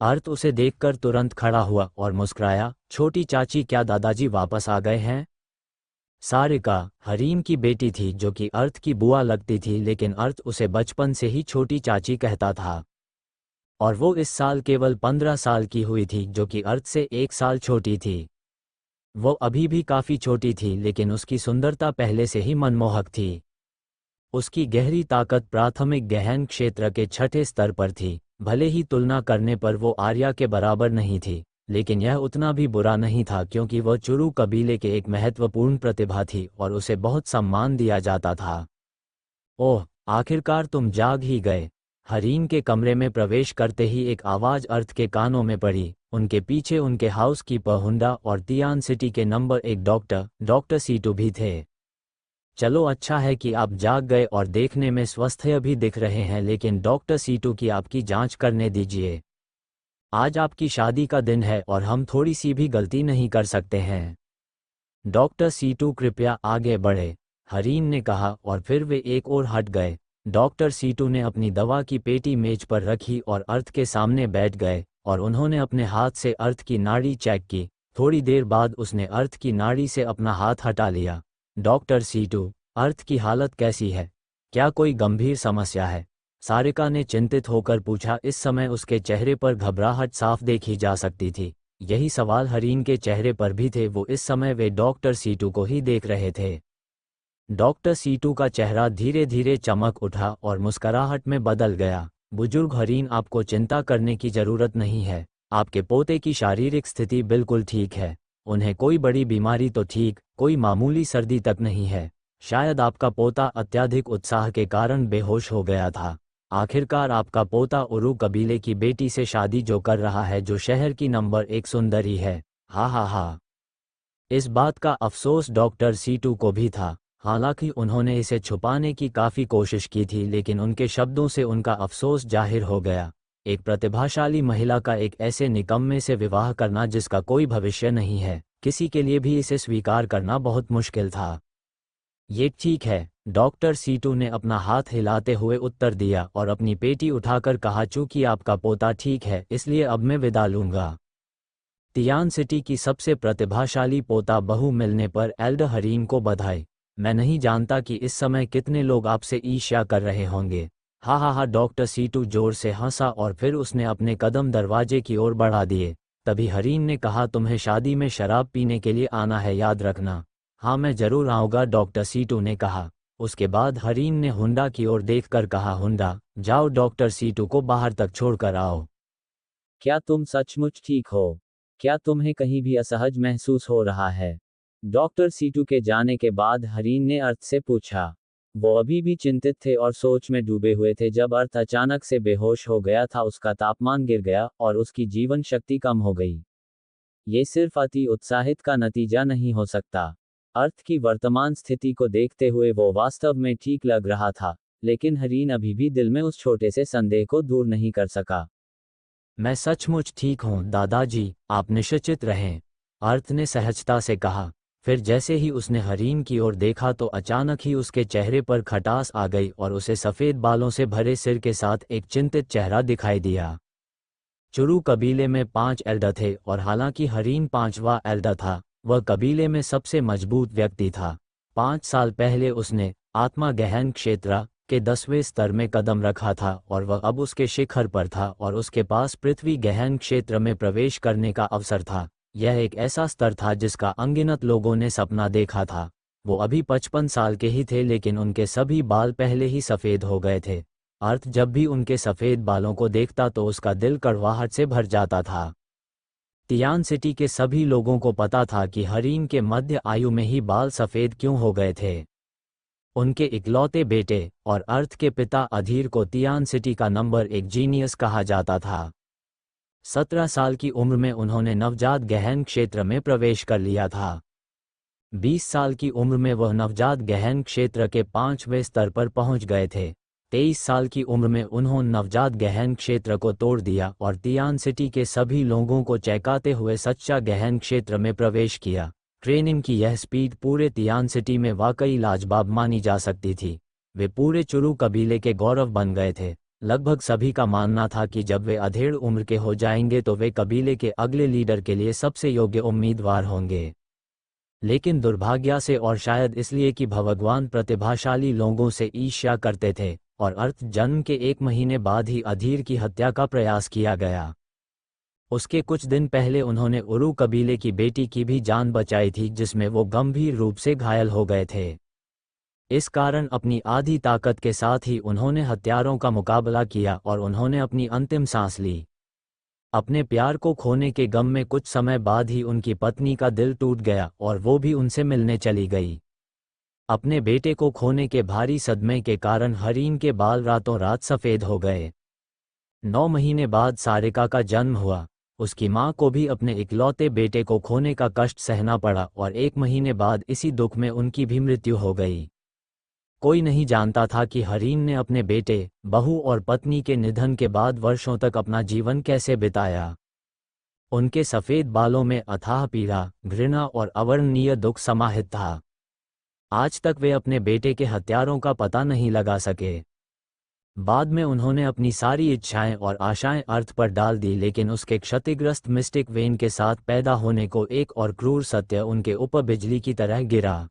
अर्थ उसे देखकर तुरंत खड़ा हुआ और मुस्कुराया। छोटी चाची, क्या दादाजी वापस आ गए हैं? सारिका हरीम की बेटी थी जो कि अर्थ की बुआ लगती थी, लेकिन अर्थ उसे बचपन से ही छोटी चाची कहता था, और वो इस साल केवल 15 साल की हुई थी, जो कि अर्थ से 1 साल छोटी थी। वो अभी भी काफ़ी छोटी थी, लेकिन उसकी सुंदरता पहले से ही मनमोहक थी। उसकी गहरी ताकत प्राथमिक गहन क्षेत्र के 6ठे स्तर पर थी। भले ही तुलना करने पर वो आर्या के बराबर नहीं थी, लेकिन यह उतना भी बुरा नहीं था क्योंकि वह चुरू कबीले के एक महत्वपूर्ण प्रतिभा थी और उसे बहुत सम्मान दिया जाता था। ओह, आखिरकार तुम जाग ही गए। हरीम के कमरे में प्रवेश करते ही एक आवाज़ अर्थ के कानों में पड़ी। उनके पीछे उनके हाउसकीपर हुंडा और तियान सिटी के नंबर 1 डॉक्टर सीटू भी थे। चलो, अच्छा है कि आप जाग गए और देखने में स्वस्थ भी दिख रहे हैं, लेकिन डॉक्टर सीटू की आपकी जांच करने दीजिए। आज आपकी शादी का दिन है और हम थोड़ी सी भी गलती नहीं कर सकते हैं। डॉक्टर सीटू, कृपया आगे बढ़े, हरीन ने कहा, और फिर वे एक ओर हट गए। डॉक्टर सीटू ने अपनी दवा की पेटी मेज पर रखी और अर्थ के सामने बैठ गए और उन्होंने अपने हाथ से अर्थ की नाड़ी चेक की। थोड़ी देर बाद उसने अर्थ की नाड़ी से अपना हाथ हटा लिया। डॉक्टर सीटू, अर्थ की हालत कैसी है? क्या कोई गंभीर समस्या है? सारिका ने चिंतित होकर पूछा। इस समय उसके चेहरे पर घबराहट साफ देखी जा सकती थी। यही सवाल हरीन के चेहरे पर भी थे। वो इस समय वे डॉक्टर सीटू को ही देख रहे थे। डॉक्टर सीटू का चेहरा धीरे धीरे चमक उठा और मुस्कुराहट में बदल गया। बुजुर्ग हरीन, आपको चिंता करने की जरूरत नहीं है। आपके पोते की शारीरिक स्थिति बिल्कुल ठीक है। उन्हें कोई बड़ी बीमारी तो ठीक, कोई मामूली सर्दी तक नहीं है। शायद आपका पोता अत्यधिक उत्साह के कारण बेहोश हो गया था। आखिरकार आपका पोता उरु कबीले की बेटी से शादी जो कर रहा है, जो शहर की नंबर 1 सुंदरी है। हा हा हा। इस बात का अफसोस डॉक्टर सीटू को भी था। हालांकि उन्होंने इसे छुपाने की काफ़ी कोशिश की थी, लेकिन उनके शब्दों से उनका अफसोस जाहिर हो गया। एक प्रतिभाशाली महिला का एक ऐसे निकम्मे से विवाह करना जिसका कोई भविष्य नहीं है, किसी के लिए भी इसे स्वीकार करना बहुत मुश्किल था। ये ठीक है, डॉक्टर सीटू ने अपना हाथ हिलाते हुए उत्तर दिया और अपनी पेटी उठाकर कहा, चूंकि आपका पोता ठीक है इसलिए अब मैं विदा लूंगा। तियान सिटी की सबसे प्रतिभाशाली पोता बहू मिलने पर एल्डर हरीन को बधाई। मैं नहीं जानता कि इस समय कितने लोग आपसे ईर्ष्या कर रहे होंगे। हा हा हा। डॉक्टर सीटू जोर से हंसा और फिर उसने अपने कदम दरवाजे की ओर बढ़ा दिए। तभी हरीन ने कहा, तुम्हें शादी में शराब पीने के लिए आना है, याद रखना। हाँ मैं जरूर आऊँगा, डॉक्टर सीटू ने कहा। उसके बाद हरीन ने हुंडा की ओर देखकर कहा, हुंडा जाओ डॉक्टर सीटू को बाहर तक छोड़कर आओ। क्या तुम सचमुच ठीक हो? क्या तुम्हें कहीं भी असहज महसूस हो रहा है? डॉक्टर सीटू के जाने के बाद हरीन ने अर्थ से पूछा। वो अभी भी चिंतित थे और सोच में डूबे हुए थे जब अर्थ अचानक से बेहोश हो गया था। उसका तापमान गिर गया और उसकी जीवन शक्ति कम हो गई। ये सिर्फ अति उत्साहित का नतीजा नहीं हो सकता। अर्थ की वर्तमान स्थिति को देखते हुए वो वास्तव में ठीक लग रहा था, लेकिन हरीन अभी भी दिल में उस छोटे से संदेह को दूर नहीं कर सका। मैं सचमुच ठीक हूँ दादाजी, आप निश्चित रहें, अर्थ ने सहजता से कहा। फिर जैसे ही उसने हरीन की ओर देखा तो अचानक ही उसके चेहरे पर खटास आ गई और उसे सफ़ेद बालों से भरे सिर के साथ एक चिंतित चेहरा दिखाई दिया। चुरू कबीले में 5 एल्डर थे और हालांकि हरीन 5वां एल्डर था, वह कबीले में सबसे मजबूत व्यक्ति था। 5 साल पहले उसने आत्मा गहन क्षेत्र के 10वें स्तर में कदम रखा था और वह अब उसके शिखर पर था और उसके पास पृथ्वी गहन क्षेत्र में प्रवेश करने का अवसर था। यह एक ऐसा स्तर था जिसका अनगिनत लोगों ने सपना देखा था। वो अभी 55 साल के ही थे, लेकिन उनके सभी बाल पहले ही सफ़ेद हो गए थे। अर्थ जब भी उनके सफ़ेद बालों को देखता तो उसका दिल कड़वाहट से भर जाता था। तियान सिटी के सभी लोगों को पता था कि हरीन के मध्य आयु में ही बाल सफ़ेद क्यों हो गए थे। उनके इकलौते बेटे और अर्थ के पिता अधीर को तियान सिटी का नंबर 1 जीनियस कहा जाता था। 17 साल की उम्र में उन्होंने नवजात गहन क्षेत्र में प्रवेश कर लिया था। 20 साल की उम्र में वह नवजात गहन क्षेत्र के 5वें स्तर पर पहुंच गए थे। 23 साल की उम्र में उन्होंने नवजात गहन क्षेत्र को तोड़ दिया और तियान सिटी के सभी लोगों को चौंकाते हुए सच्चा गहन क्षेत्र में प्रवेश किया। ट्रेनिंग की यह स्पीड पूरे तियान सिटी में वाकई लाजवाब मानी जा सकती थी। वे पूरे चुरू कबीले के गौरव बन गए थे। लगभग सभी का मानना था कि जब वे अधेड़ उम्र के हो जाएंगे तो वे कबीले के अगले लीडर के लिए सबसे योग्य उम्मीदवार होंगे। लेकिन दुर्भाग्य से और शायद इसलिए कि भगवान प्रतिभाशाली लोगों से ईर्ष्या करते थे और अर्थ जन्म के 1 महीने बाद ही अधीर की हत्या का प्रयास किया गया। उसके कुछ दिन पहले उन्होंने उरू कबीले की बेटी की भी जान बचाई थी, जिसमें वो गंभीर रूप से घायल हो गए थे। इस कारण अपनी आधी ताकत के साथ ही उन्होंने हत्यारों का मुकाबला किया और उन्होंने अपनी अंतिम सांस ली। अपने प्यार को खोने के गम में कुछ समय बाद ही उनकी पत्नी का दिल टूट गया और वो भी उनसे मिलने चली गई। अपने बेटे को खोने के भारी सदमे के कारण हरीन के बाल रातों रात सफ़ेद हो गए। 9 महीने बाद सारिका का जन्म हुआ। उसकी मां को भी अपने इकलौते बेटे को खोने का कष्ट सहना पड़ा और 1 महीने बाद इसी दुख में उनकी भी मृत्यु हो गई। कोई नहीं जानता था कि हरीन ने अपने बेटे, बहू और पत्नी के निधन के बाद वर्षों तक अपना जीवन कैसे बिताया। उनके सफ़ेद बालों में अथाह पीड़ा, घृणा और अवर्णनीय दुख समाहित था। आज तक वे अपने बेटे के हत्यारों का पता नहीं लगा सके। बाद में उन्होंने अपनी सारी इच्छाएं और आशाएं अर्थ पर डाल दी, लेकिन उसके क्षतिग्रस्त मिस्टिक वेन के साथ पैदा होने को एक और क्रूर सत्य उनके ऊपर बिजली की तरह गिरा।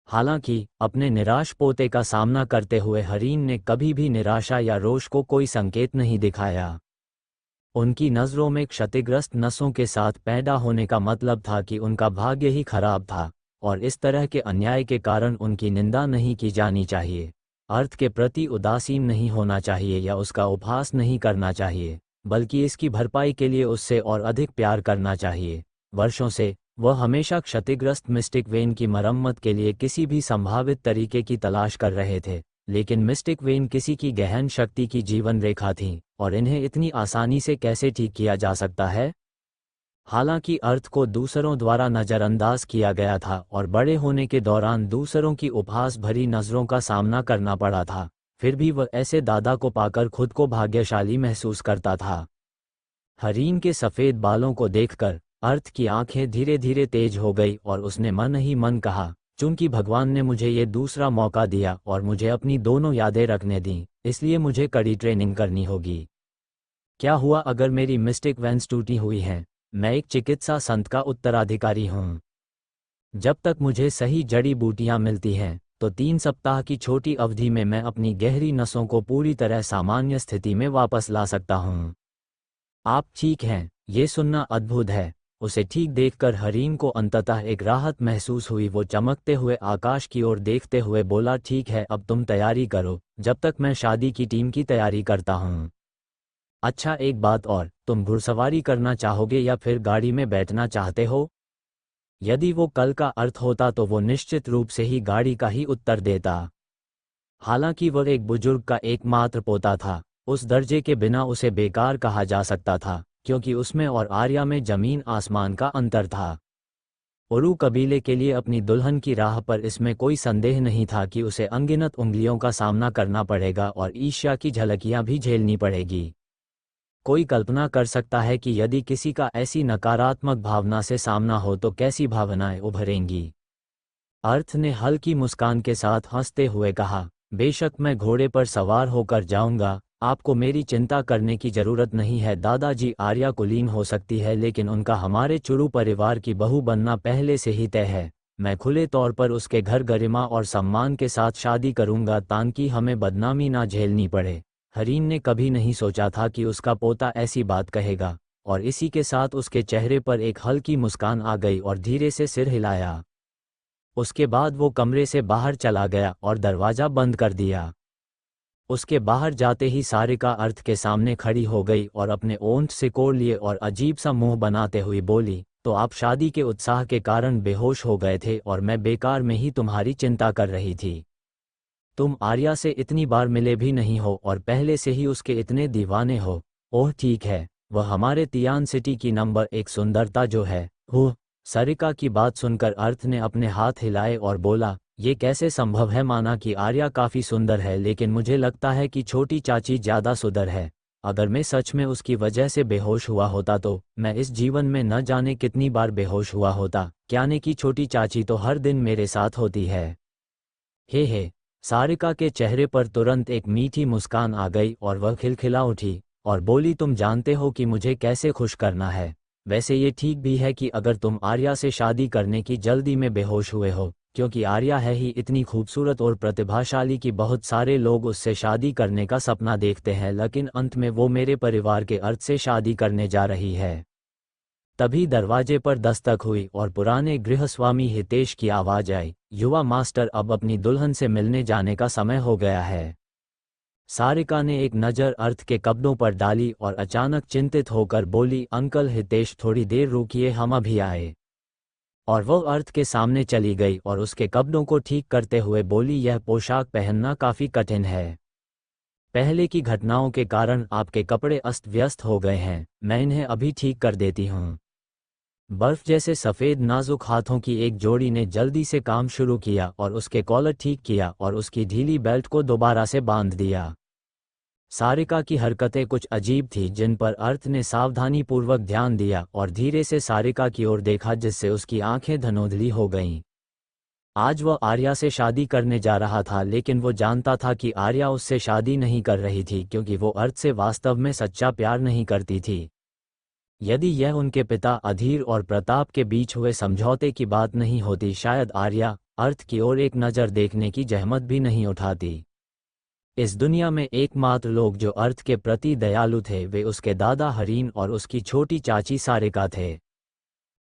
हालांकि अपने निराश पोते का सामना करते हुए हरीन ने कभी भी निराशा या रोष को कोई संकेत नहीं दिखाया। उनकी नज़रों में क्षतिग्रस्त नसों के साथ पैदा होने का मतलब था कि उनका भाग्य ही खराब था और इस तरह के अन्याय के कारण उनकी निंदा नहीं की जानी चाहिए। अर्थ के प्रति उदासीन नहीं होना चाहिए या उसका उपहास नहीं करना चाहिए, बल्कि इसकी भरपाई के लिए उससे और अधिक प्यार करना चाहिए। वर्षों से वह हमेशा क्षतिग्रस्त मिस्टिक वेन की मरम्मत के लिए किसी भी संभावित तरीके की तलाश कर रहे थे, लेकिन मिस्टिक वेन किसी की गहन शक्ति की जीवन रेखा थी और इन्हें इतनी आसानी से कैसे ठीक किया जा सकता है। हालांकि अर्थ को दूसरों द्वारा नज़रअंदाज किया गया था और बड़े होने के दौरान दूसरों की उपहास भरी नज़रों का सामना करना पड़ा था, फिर भी वह ऐसे दादा को पाकर खुद को भाग्यशाली महसूस करता था। हरीन के सफ़ेद बालों को देखकर अर्थ की आंखें धीरे धीरे तेज हो गई और उसने मन ही मन कहा, चूंकि भगवान ने मुझे ये दूसरा मौका दिया और मुझे अपनी दोनों यादें रखने दी, इसलिए मुझे कड़ी ट्रेनिंग करनी होगी। क्या हुआ अगर मेरी मिस्टिक वेंस टूटी हुई हैं? मैं एक चिकित्सा संत का उत्तराधिकारी हूँ। जब तक मुझे सही जड़ी बूटियाँ मिलती हैं तो 3 सप्ताह की छोटी अवधि में मैं अपनी गहरी नसों को पूरी तरह सामान्य स्थिति में वापस ला सकता हूँ। आप ठीक हैं, ये सुनना अद्भुत है। उसे ठीक देखकर हरीन को अंततः एक राहत महसूस हुई। वो चमकते हुए आकाश की ओर देखते हुए बोला, ठीक है, अब तुम तैयारी करो, जब तक मैं शादी की टीम की तैयारी करता हूँ। अच्छा, एक बात और, तुम घुड़सवारी करना चाहोगे या फिर गाड़ी में बैठना चाहते हो? यदि वो कल का अर्थ होता तो वो निश्चित रूप से ही गाड़ी का ही उत्तर देता। हालांकि वह एक बुजुर्ग का एकमात्र पोता था, उस दर्जे के बिना उसे बेकार कहा जा सकता था, क्योंकि उसमें और आर्या में जमीन आसमान का अंतर था। उरू कबीले के लिए अपनी दुल्हन की राह पर इसमें कोई संदेह नहीं था कि उसे अनगिनत उंगलियों का सामना करना पड़ेगा और ईर्ष्या की झलकियां भी झेलनी पड़ेगी। कोई कल्पना कर सकता है कि यदि किसी का ऐसी नकारात्मक भावना से सामना हो तो कैसी भावनाएं उभरेंगी। अर्थ ने हल्की मुस्कान के साथ हंसते हुए कहा, बेशक मैं घोड़े पर सवार होकर जाऊंगा, आपको मेरी चिंता करने की जरूरत नहीं है। दादाजी आर्या कुलीन हो सकती है, लेकिन उनका हमारे चुरू परिवार की बहू बनना पहले से ही तय है। मैं खुले तौर पर उसके घर गरिमा और सम्मान के साथ शादी करूंगा ताकि हमें बदनामी ना झेलनी पड़े। हरीन ने कभी नहीं सोचा था कि उसका पोता ऐसी बात कहेगा, और इसी के साथ उसके चेहरे पर एक हल्की मुस्कान आ गई और धीरे से सिर हिलाया। उसके बाद वो कमरे से बाहर चला गया और दरवाज़ा बंद कर दिया। उसके बाहर जाते ही सारिका अर्थ के सामने खड़ी हो गई और अपने ओंठ सिकोड़ लिए और अजीब सा मुंह बनाते हुए बोली, तो आप शादी के उत्साह के कारण बेहोश हो गए थे और मैं बेकार में ही तुम्हारी चिंता कर रही थी। तुम आर्या से इतनी बार मिले भी नहीं हो और पहले से ही उसके इतने दीवाने हो। ओह ठीक है, वह हमारे तियान सिटी की नंबर 1 सुंदरता जो है। सारिका की बात सुनकर अर्थ ने अपने हाथ हिलाए और बोला, ये कैसे संभव है? माना कि आर्या काफ़ी सुंदर है, लेकिन मुझे लगता है कि छोटी चाची ज़्यादा सुंदर है। अगर मैं सच में उसकी वजह से बेहोश हुआ होता तो मैं इस जीवन में न जाने कितनी बार बेहोश हुआ होता। क्या ने की छोटी चाची तो हर दिन मेरे साथ होती है। हे सारिका के चेहरे पर तुरंत एक मीठी मुस्कान आ गई और वह खिलखिला उठी और बोली, तुम जानते हो कि मुझे कैसे खुश करना है। वैसे ये ठीक भी है कि अगर तुम आर्या से शादी करने की जल्दी में बेहोश हुए हो, क्योंकि आर्या है ही इतनी खूबसूरत और प्रतिभाशाली कि बहुत सारे लोग उससे शादी करने का सपना देखते हैं, लेकिन अंत में वो मेरे परिवार के अर्थ से शादी करने जा रही है। तभी दरवाजे पर दस्तक हुई और पुराने गृहस्वामी हितेश की आवाज आई, युवा मास्टर, अब अपनी दुल्हन से मिलने जाने का समय हो गया है। सारिका ने एक नज़र अर्थ के कपड़ों पर डाली और अचानक चिंतित होकर बोली, अंकल हितेश, थोड़ी देर रुकिए, हम अभी आए। और वो अर्थ के सामने चली गई और उसके कपड़ों को ठीक करते हुए बोली, यह पोशाक पहनना काफ़ी कठिन है। पहले की घटनाओं के कारण आपके कपड़े अस्त व्यस्त हो गए हैं, मैं इन्हें अभी ठीक कर देती हूँ। बर्फ जैसे सफ़ेद नाजुक हाथों की एक जोड़ी ने जल्दी से काम शुरू किया और उसके कॉलर ठीक किया और उसकी ढीली बेल्ट को दोबारा से बांध दिया। सारिका की हरकतें कुछ अजीब थी, जिन पर अर्थ ने सावधानीपूर्वक ध्यान दिया और धीरे से सारिका की ओर देखा, जिससे उसकी आंखें धुंधली हो गईं। आज वह आर्या से शादी करने जा रहा था, लेकिन वो जानता था कि आर्या उससे शादी नहीं कर रही थी क्योंकि वो अर्थ से वास्तव में सच्चा प्यार नहीं करती थी। यदि यह उनके पिता अधीर और प्रताप के बीच हुए समझौते की बात नहीं होती, शायद आर्या अर्थ की ओर एक नज़र देखने की जहमत भी नहीं उठाती। इस दुनिया में एकमात्र लोग जो अर्थ के प्रति दयालु थे वे उसके दादा हरीन और उसकी छोटी चाची सारिका थे।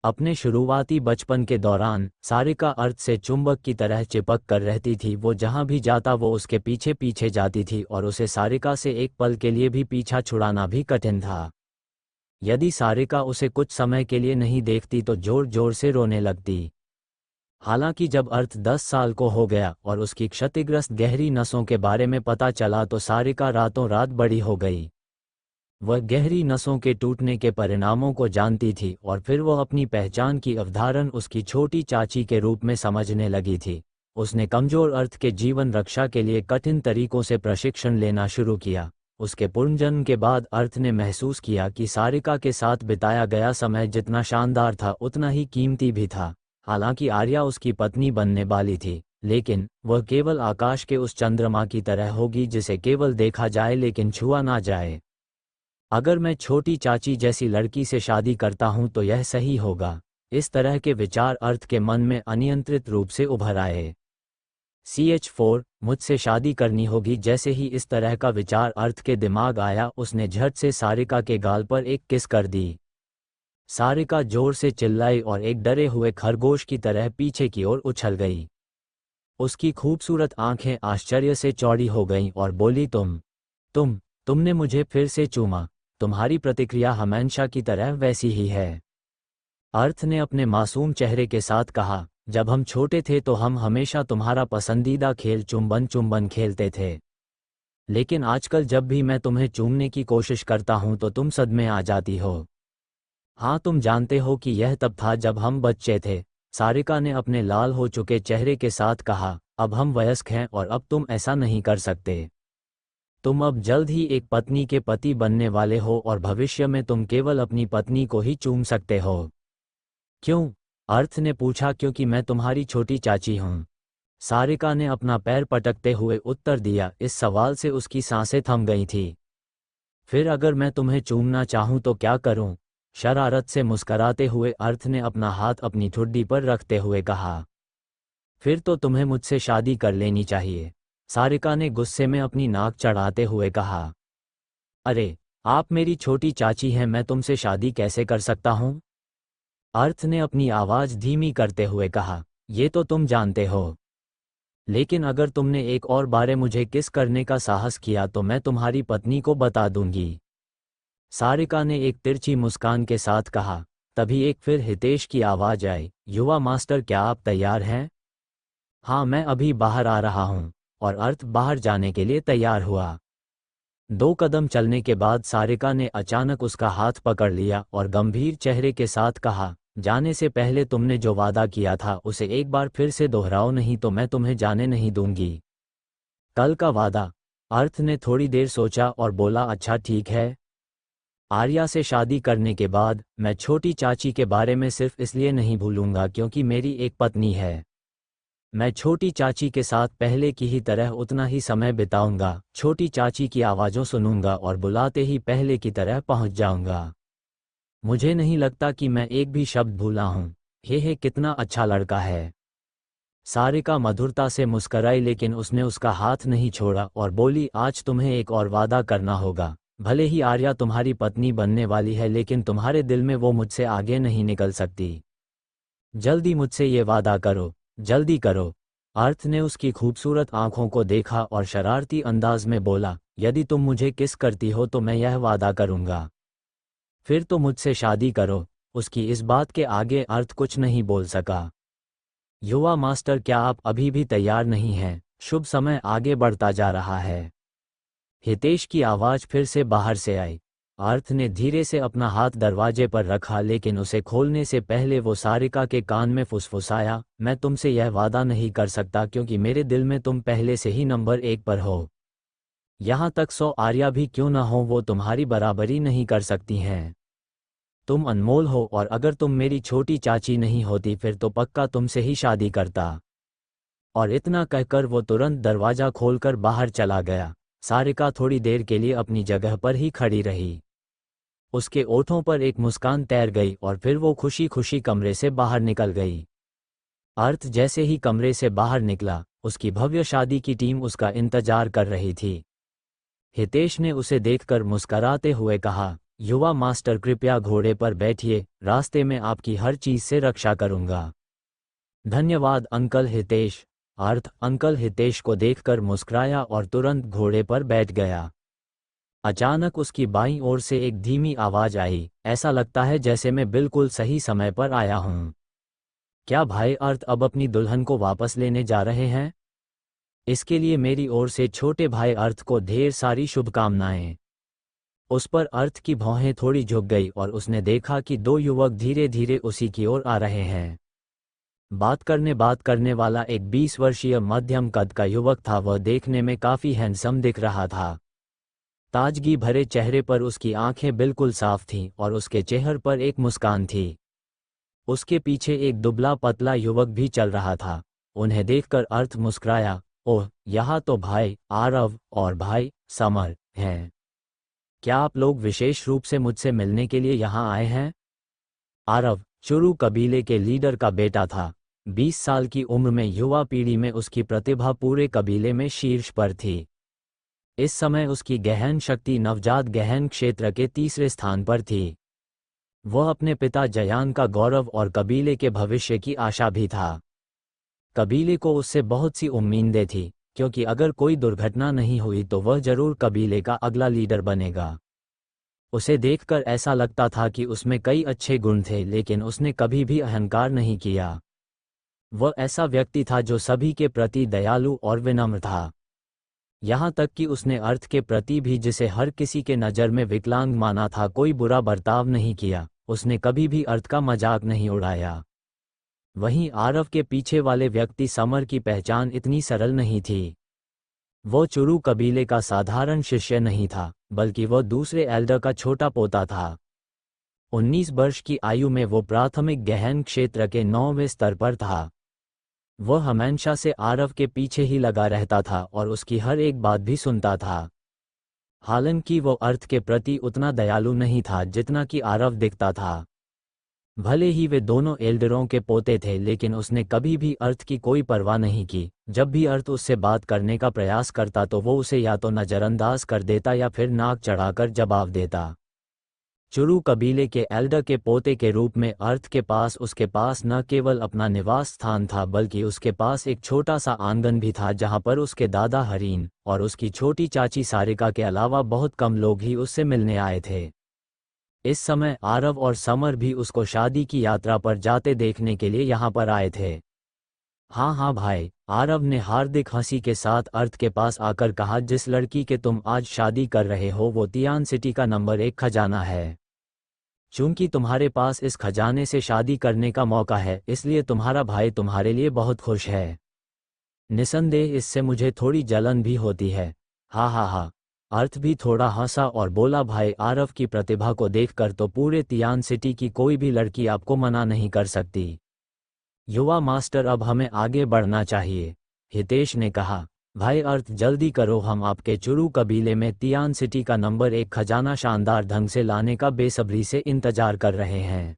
अपने शुरुआती बचपन के दौरान सारिका अर्थ से चुंबक की तरह चिपक कर रहती थी। वो जहां भी जाता वो उसके पीछे पीछे जाती थी और उसे सारिका से एक पल के लिए भी पीछा छुड़ाना भी कठिन था। यदि सारिका उसे कुछ समय के लिए नहीं देखती तो जोर जोर से रोने लगती। हालांकि जब अर्थ 10 साल को हो गया और उसकी क्षतिग्रस्त गहरी नसों के बारे में पता चला तो सारिका रातों रात बड़ी हो गई। वह गहरी नसों के टूटने के परिणामों को जानती थी और फिर वह अपनी पहचान की अवधारण उसकी छोटी चाची के रूप में समझने लगी थी। उसने कमजोर अर्थ के जीवन रक्षा के लिए कठिन तरीकों से प्रशिक्षण लेना शुरू किया। उसके पुनर्जन्म के बाद अर्थ ने महसूस किया कि सारिका के साथ बिताया गया समय जितना शानदार था उतना ही कीमती भी था। हालांकि आर्या उसकी पत्नी बनने वाली थी, लेकिन वह केवल आकाश के उस चंद्रमा की तरह होगी जिसे केवल देखा जाए लेकिन छुआ ना जाए। अगर मैं छोटी चाची जैसी लड़की से शादी करता हूं तो यह सही होगा। इस तरह के विचार अर्थ के मन में अनियंत्रित रूप से उभर आए। CH4 मुझसे शादी करनी होगी। जैसे ही इस तरह का विचार अर्थ के दिमाग आया, उसने झट से सारिका के गाल पर एक किस कर दी। सारिका जोर से चिल्लाई और एक डरे हुए खरगोश की तरह पीछे की ओर उछल गई। उसकी खूबसूरत आंखें आश्चर्य से चौड़ी हो गईं और बोली, तुमने मुझे फिर से चूमा। तुम्हारी प्रतिक्रिया हमेशा की तरह वैसी ही है। अर्थ ने अपने मासूम चेहरे के साथ कहा, जब हम छोटे थे तो हम हमेशा तुम्हारा पसंदीदा खेल चुंबन चुंबन खेलते थे, लेकिन आजकल जब भी मैं तुम्हें चूमने की कोशिश करता हूं तो तुम सदमे आ जाती हो। हाँ, तुम जानते हो कि यह तब था जब हम बच्चे थे। सारिका ने अपने लाल हो चुके चेहरे के साथ कहा, अब हम वयस्क हैं और अब तुम ऐसा नहीं कर सकते। तुम अब जल्द ही एक पत्नी के पति बनने वाले हो और भविष्य में तुम केवल अपनी पत्नी को ही चूम सकते हो। क्यों? अर्थ ने पूछा। क्योंकि मैं तुम्हारी छोटी चाची हूं। सारिका ने अपना पैर पटकते हुए उत्तर दिया। इस सवाल से उसकी सांसें थम गई थी। फिर अगर मैं तुम्हें चूमना चाहूं तो क्या करूं? शरारत से मुस्कराते हुए अर्थ ने अपना हाथ अपनी ठुड्डी पर रखते हुए कहा। फिर तो तुम्हें मुझसे शादी कर लेनी चाहिए, सारिका ने गुस्से में अपनी नाक चढ़ाते हुए कहा। अरे, आप मेरी छोटी चाची हैं, मैं तुमसे शादी कैसे कर सकता हूं? अर्थ ने अपनी आवाज धीमी करते हुए कहा, ये तो तुम जानते हो, लेकिन अगर तुमने एक और बारे मुझे किस करने का साहस किया तो मैं तुम्हारी पत्नी को बता दूंगी। सारिका ने एक तिरछी मुस्कान के साथ कहा। तभी एक फिर हितेश की आवाज आई, युवा मास्टर, क्या आप तैयार हैं? हाँ, मैं अभी बाहर आ रहा हूँ। और अर्थ बाहर जाने के लिए तैयार हुआ। 2 कदम चलने के बाद सारिका ने अचानक उसका हाथ पकड़ लिया और गंभीर चेहरे के साथ कहा, जाने से पहले तुमने जो वादा किया था उसे एक बार फिर से दोहराओ, नहीं तो मैं तुम्हें जाने नहीं दूंगी। कल का वादा? अर्थ ने थोड़ी देर सोचा और बोला, अच्छा ठीक है। आर्या से शादी करने के बाद मैं छोटी चाची के बारे में सिर्फ इसलिए नहीं भूलूंगा क्योंकि मेरी एक पत्नी है। मैं छोटी चाची के साथ पहले की ही तरह उतना ही समय बिताऊंगा, छोटी चाची की आवाज़ों सुनूंगा और बुलाते ही पहले की तरह पहुंच जाऊंगा। मुझे नहीं लगता कि मैं एक भी शब्द भूला हूं। हे कितना अच्छा लड़का है। सारिका मधुरता से मुस्कराई, लेकिन उसने उसका हाथ नहीं छोड़ा और बोली, आज तुम्हें एक और वादा करना होगा। भले ही आर्या तुम्हारी पत्नी बनने वाली है, लेकिन तुम्हारे दिल में वो मुझसे आगे नहीं निकल सकती। जल्दी मुझसे ये वादा करो, जल्दी करो। अर्थ ने उसकी खूबसूरत आंखों को देखा और शरारती अंदाज में बोला, यदि तुम मुझे किस करती हो तो मैं यह वादा करूंगा। फिर तो मुझसे शादी करो। उसकी इस बात के आगे अर्थ कुछ नहीं बोल सका। युवा मास्टर, क्या आप अभी भी तैयार नहीं हैं? शुभ समय आगे बढ़ता जा रहा है। हितेश की आवाज फिर से बाहर से आई। अर्थ ने धीरे से अपना हाथ दरवाजे पर रखा, लेकिन उसे खोलने से पहले वो सारिका के कान में फुसफुसाया, मैं तुमसे यह वादा नहीं कर सकता क्योंकि मेरे दिल में तुम पहले से ही नंबर 1 पर हो। यहाँ तक 100 आर्या भी क्यों न हो, वो तुम्हारी बराबरी नहीं कर सकती हैं। तुम अनमोल हो और अगर तुम मेरी छोटी चाची नहीं होती फिर तो पक्का तुमसे ही शादी करता। और इतना कहकर वो तुरंत दरवाजा खोलकर बाहर चला गया। सारिका थोड़ी देर के लिए अपनी जगह पर ही खड़ी रही। उसके ओठों पर एक मुस्कान तैर गई और फिर वो खुशी खुशी कमरे से बाहर निकल गई। अर्थ जैसे ही कमरे से बाहर निकला, उसकी भव्य शादी की टीम उसका इंतजार कर रही थी। हितेश ने उसे देखकर मुस्कराते हुए कहा, युवा मास्टर कृपया घोड़े पर बैठिए, रास्ते में आपकी हर चीज से रक्षा करूंगा। धन्यवाद अंकल हितेश। अर्थ अंकल हितेश को देखकर मुस्कुराया और तुरंत घोड़े पर बैठ गया। अचानक उसकी बाईं ओर से एक धीमी आवाज आई, ऐसा लगता है जैसे मैं बिल्कुल सही समय पर आया हूं। क्या भाई अर्थ अब अपनी दुल्हन को वापस लेने जा रहे हैं? इसके लिए मेरी ओर से छोटे भाई अर्थ को ढेर सारी शुभकामनाएं। उस पर अर्थ की भौहें थोड़ी झुक गई और उसने देखा कि दो युवक धीरे धीरे उसी की ओर आ रहे हैं। बात करने वाला एक 20 वर्षीय मध्यम कद का युवक था। वह देखने में काफी हैंडसम दिख रहा था। ताजगी भरे चेहरे पर उसकी आंखें बिल्कुल साफ थीं और उसके चेहरे पर एक मुस्कान थी। उसके पीछे एक दुबला पतला युवक भी चल रहा था। उन्हें देखकर अर्थ मुस्कुराया। ओह, यहाँ तो भाई आरव और भाई समर हैं। क्या आप लोग विशेष रूप से मुझसे मिलने के लिए यहाँ आए हैं? आरव चुरू कबीले के लीडर का बेटा था। 20 साल की उम्र में युवा पीढ़ी में उसकी प्रतिभा पूरे कबीले में शीर्ष पर थी। इस समय उसकी गहन शक्ति नवजात गहन क्षेत्र के तीसरे स्थान पर थी। वह अपने पिता जयान का गौरव और कबीले के भविष्य की आशा भी था। कबीले को उससे बहुत सी उम्मीदें थी, क्योंकि अगर कोई दुर्घटना नहीं हुई तो वह जरूर कबीले का अगला लीडर बनेगा। उसे देखकर ऐसा लगता था कि उसमें कई अच्छे गुण थे, लेकिन उसने कभी भी अहंकार नहीं किया। वह ऐसा व्यक्ति था जो सभी के प्रति दयालु और विनम्र था। यहाँ तक कि उसने अर्थ के प्रति भी, जिसे हर किसी के नज़र में विकलांग माना था, कोई बुरा बर्ताव नहीं किया। उसने कभी भी अर्थ का मजाक नहीं उड़ाया। वहीं आरव के पीछे वाले व्यक्ति समर की पहचान इतनी सरल नहीं थी। वो चुरू कबीले का साधारण शिष्य नहीं था, बल्कि वह दूसरे एल्डर का छोटा पोता था। 19 वर्ष की आयु में वो प्राथमिक गहन क्षेत्र के 9वें स्तर पर था। वह हमेशा से आरव के पीछे ही लगा रहता था और उसकी हर एक बात भी सुनता था। हालांकि वो अर्थ के प्रति उतना दयालु नहीं था जितना कि आरव दिखता था। भले ही वे दोनों एल्डरों के पोते थे, लेकिन उसने कभी भी अर्थ की कोई परवाह नहीं की। जब भी अर्थ उससे बात करने का प्रयास करता तो वो उसे या तो नज़रअंदाज कर देता या फिर नाक चढ़ाकर जवाब देता। चुरू कबीले के एल्डर के पोते के रूप में अर्थ के पास उसके पास न केवल अपना निवास स्थान था, बल्कि उसके पास एक छोटा सा आंगन भी था जहां पर उसके दादा हरीन और उसकी छोटी चाची सारिका के अलावा बहुत कम लोग ही उससे मिलने आए थे। इस समय आरव और समर भी उसको शादी की यात्रा पर जाते देखने के लिए यहाँ पर आए थे। हाँ हाँ भाई, आरव ने हार्दिक हंसी के साथ अर्थ के पास आकर कहा, जिस लड़की के तुम आज शादी कर रहे हो वो तियान सिटी का नंबर 1 खजाना है। चूंकि तुम्हारे पास इस खजाने से शादी करने का मौका है, इसलिए तुम्हारा भाई तुम्हारे लिए बहुत खुश है। निसंदेह इससे मुझे थोड़ी जलन भी होती है। हा हा हा। अर्थ भी थोड़ा हंसा और बोला, भाई आरव की प्रतिभा को देखकर तो पूरे तियान सिटी की कोई भी लड़की आपको मना नहीं कर सकती। युवा मास्टर, अब हमें आगे बढ़ना चाहिए, हितेश ने कहा। भाई अर्थ जल्दी करो, हम आपके चुरू कबीले में तियान सिटी का नंबर 1 खजाना शानदार ढंग से लाने का बेसब्री से इंतजार कर रहे हैं।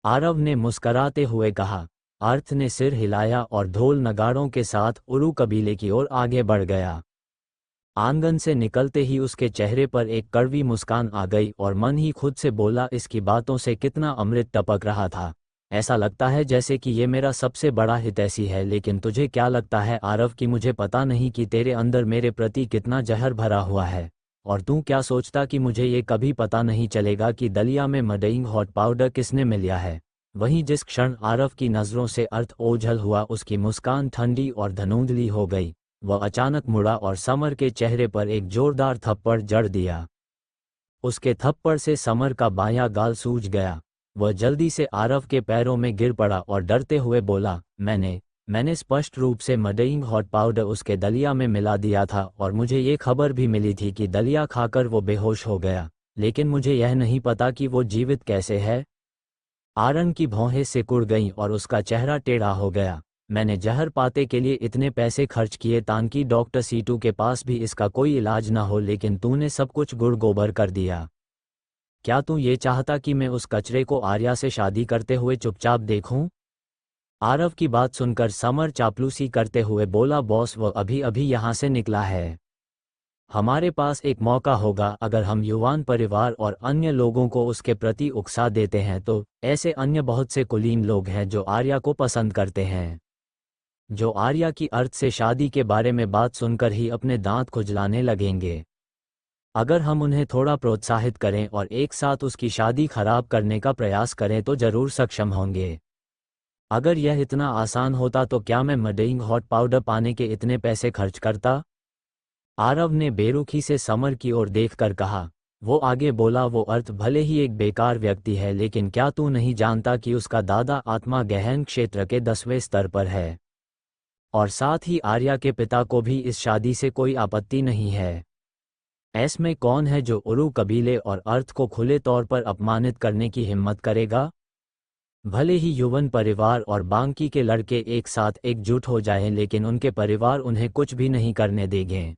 आरव ने मुस्कराते हुए कहा। अर्थ ने सिर हिलाया और ढोल नगाड़ों के साथ उरू कबीले की ओर आगे बढ़ गया। आंगन से निकलते ही उसके चेहरे पर एक कड़वी मुस्कान आ गई और मन ही खुद से बोला, इसकी बातों से कितना अमृत टपक रहा था। ऐसा लगता है जैसे कि ये मेरा सबसे बड़ा हितैषी है। लेकिन तुझे क्या लगता है आरव कि मुझे पता नहीं कि तेरे अंदर मेरे प्रति कितना जहर भरा हुआ है? और तू क्या सोचता कि मुझे ये कभी पता नहीं चलेगा कि दलिया में मडइंग हॉट पाउडर किसने मिलाया है? वहीं जिस क्षण आरव की नज़रों से अर्थ ओझल हुआ, उसकी मुस्कान ठंडी और धुंधली हो गई। वह अचानक मुड़ा और समर के चेहरे पर एक जोरदार थप्पड़ जड़ दिया। उसके थप्पड़ से समर का बायां गाल सूज गया। वह जल्दी से आरव के पैरों में गिर पड़ा और डरते हुए बोला, मैंने स्पष्ट रूप से मडइंग हॉट पाउडर उसके दलिया में मिला दिया था और मुझे ये खबर भी मिली थी कि दलिया खाकर वो बेहोश हो गया, लेकिन मुझे यह नहीं पता कि वो जीवित कैसे है। आरन की भौहें सिकुड़ गईं और उसका चेहरा टेढ़ा हो गया। मैंने जहर पाते के लिए इतने पैसे खर्च किए ताकि डॉक्टर सीटू के पास भी इसका कोई इलाज ना हो, लेकिन तूने सब कुछ गुड़ गोबर कर दिया। क्या तू ये चाहता कि मैं उस कचरे को आर्या से शादी करते हुए चुपचाप देखूं? आरव की बात सुनकर समर चापलूसी करते हुए बोला, बॉस वह अभी अभी यहाँ से निकला है। हमारे पास एक मौका होगा। अगर हम युवान परिवार और अन्य लोगों को उसके प्रति उकसा देते हैं तो ऐसे अन्य बहुत से कुलीन लोग हैं जो आर्या को पसंद करते हैं, जो आर्या की अर्थ से शादी के बारे में बात सुनकर ही अपने दांत खुजलाने लगेंगे। अगर हम उन्हें थोड़ा प्रोत्साहित करें और एक साथ उसकी शादी खराब करने का प्रयास करें तो जरूर सक्षम होंगे। अगर यह इतना आसान होता तो क्या मैं मडइंग हॉट पाउडर पाने के इतने पैसे खर्च करता? आरव ने बेरुखी से समर की ओर देखकर कहा। वो आगे बोला, वो अर्थ भले ही एक बेकार व्यक्ति है, लेकिन क्या तू नहीं जानता कि उसका दादा आत्मा गहन क्षेत्र के 10वें स्तर पर है? और साथ ही आर्या के पिता को भी इस शादी से कोई आपत्ति नहीं है। ऐसमें कौन है जो उरु कबीले और अर्थ को खुले तौर पर अपमानित करने की हिम्मत करेगा? भले ही युवन परिवार और बांकी के लड़के एक साथ एकजुट हो जाएं, लेकिन उनके परिवार उन्हें कुछ भी नहीं करने देंगे।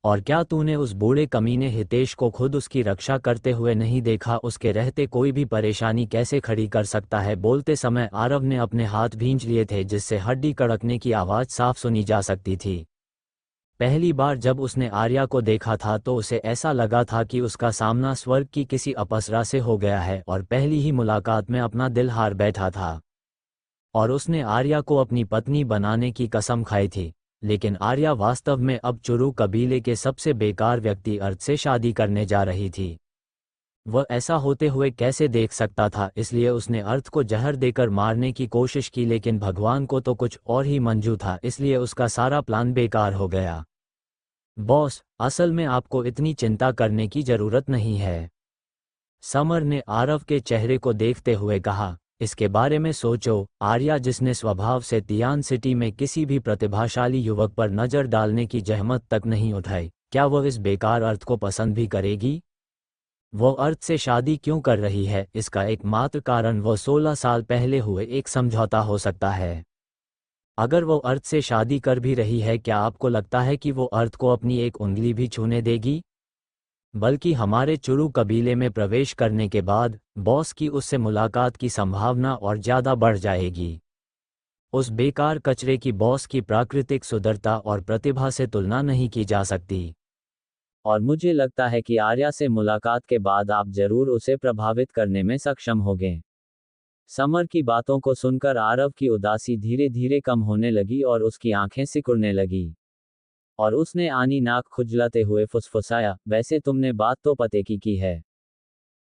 और क्या तूने उस बूढ़े कमीने हितेश को खुद उसकी रक्षा करते हुए नहीं देखा? उसके रहते कोई भी परेशानी कैसे खड़ी कर सकता है? बोलते समय आरव ने अपने हाथ भींच लिए थे, जिससे हड्डी कड़कने की आवाज़ साफ सुनी जा सकती थी। पहली बार जब उसने आर्या को देखा था तो उसे ऐसा लगा था कि उसका सामना स्वर्ग की किसी अप्सरा से हो गया है, और पहली ही मुलाकात में अपना दिल हार बैठा था। और उसने आर्या को अपनी पत्नी बनाने की कसम खाई थी, लेकिन आर्या वास्तव में अब चुरू कबीले के सबसे बेकार व्यक्ति अर्थ से शादी करने जा रही थी। वह ऐसा होते हुए कैसे देख सकता था? इसलिए उसने अर्थ को जहर देकर मारने की कोशिश की, लेकिन भगवान को तो कुछ और ही मंजूर था, इसलिए उसका सारा प्लान बेकार हो गया। बॉस, असल में आपको इतनी चिंता करने की जरूरत नहीं है, समर ने आरव के चेहरे को देखते हुए कहा। इसके बारे में सोचो, आर्या जिसने स्वभाव से तियान सिटी में किसी भी प्रतिभाशाली युवक पर नजर डालने की जहमत तक नहीं उठाई, क्या वह इस बेकार अर्थ को पसंद भी करेगी? वो अर्थ से शादी क्यों कर रही है? इसका एकमात्र कारण वो 16 साल पहले हुए एक समझौता हो सकता है। अगर वो अर्थ से शादी कर भी रही है, क्या आपको लगता है कि वो अर्थ को अपनी एक उंगली भी छूने देगी? बल्कि हमारे चुरू कबीले में प्रवेश करने के बाद बॉस की उससे मुलाकात की संभावना और ज़्यादा बढ़ जाएगी। उस बेकार कचरे की बॉस की प्राकृतिक सुंदरता और प्रतिभा से तुलना नहीं की जा सकती। और मुझे लगता है कि आर्या से मुलाकात के बाद आप जरूर उसे प्रभावित करने में सक्षम होंगे। समर की बातों को सुनकर आरव की उदासी धीरे धीरे कम होने लगी और उसकी आंखें सिकुड़ने लगी। और उसने आनी नाक खुजलाते हुए फुसफुसाया, वैसे तुमने बात तो पते की है।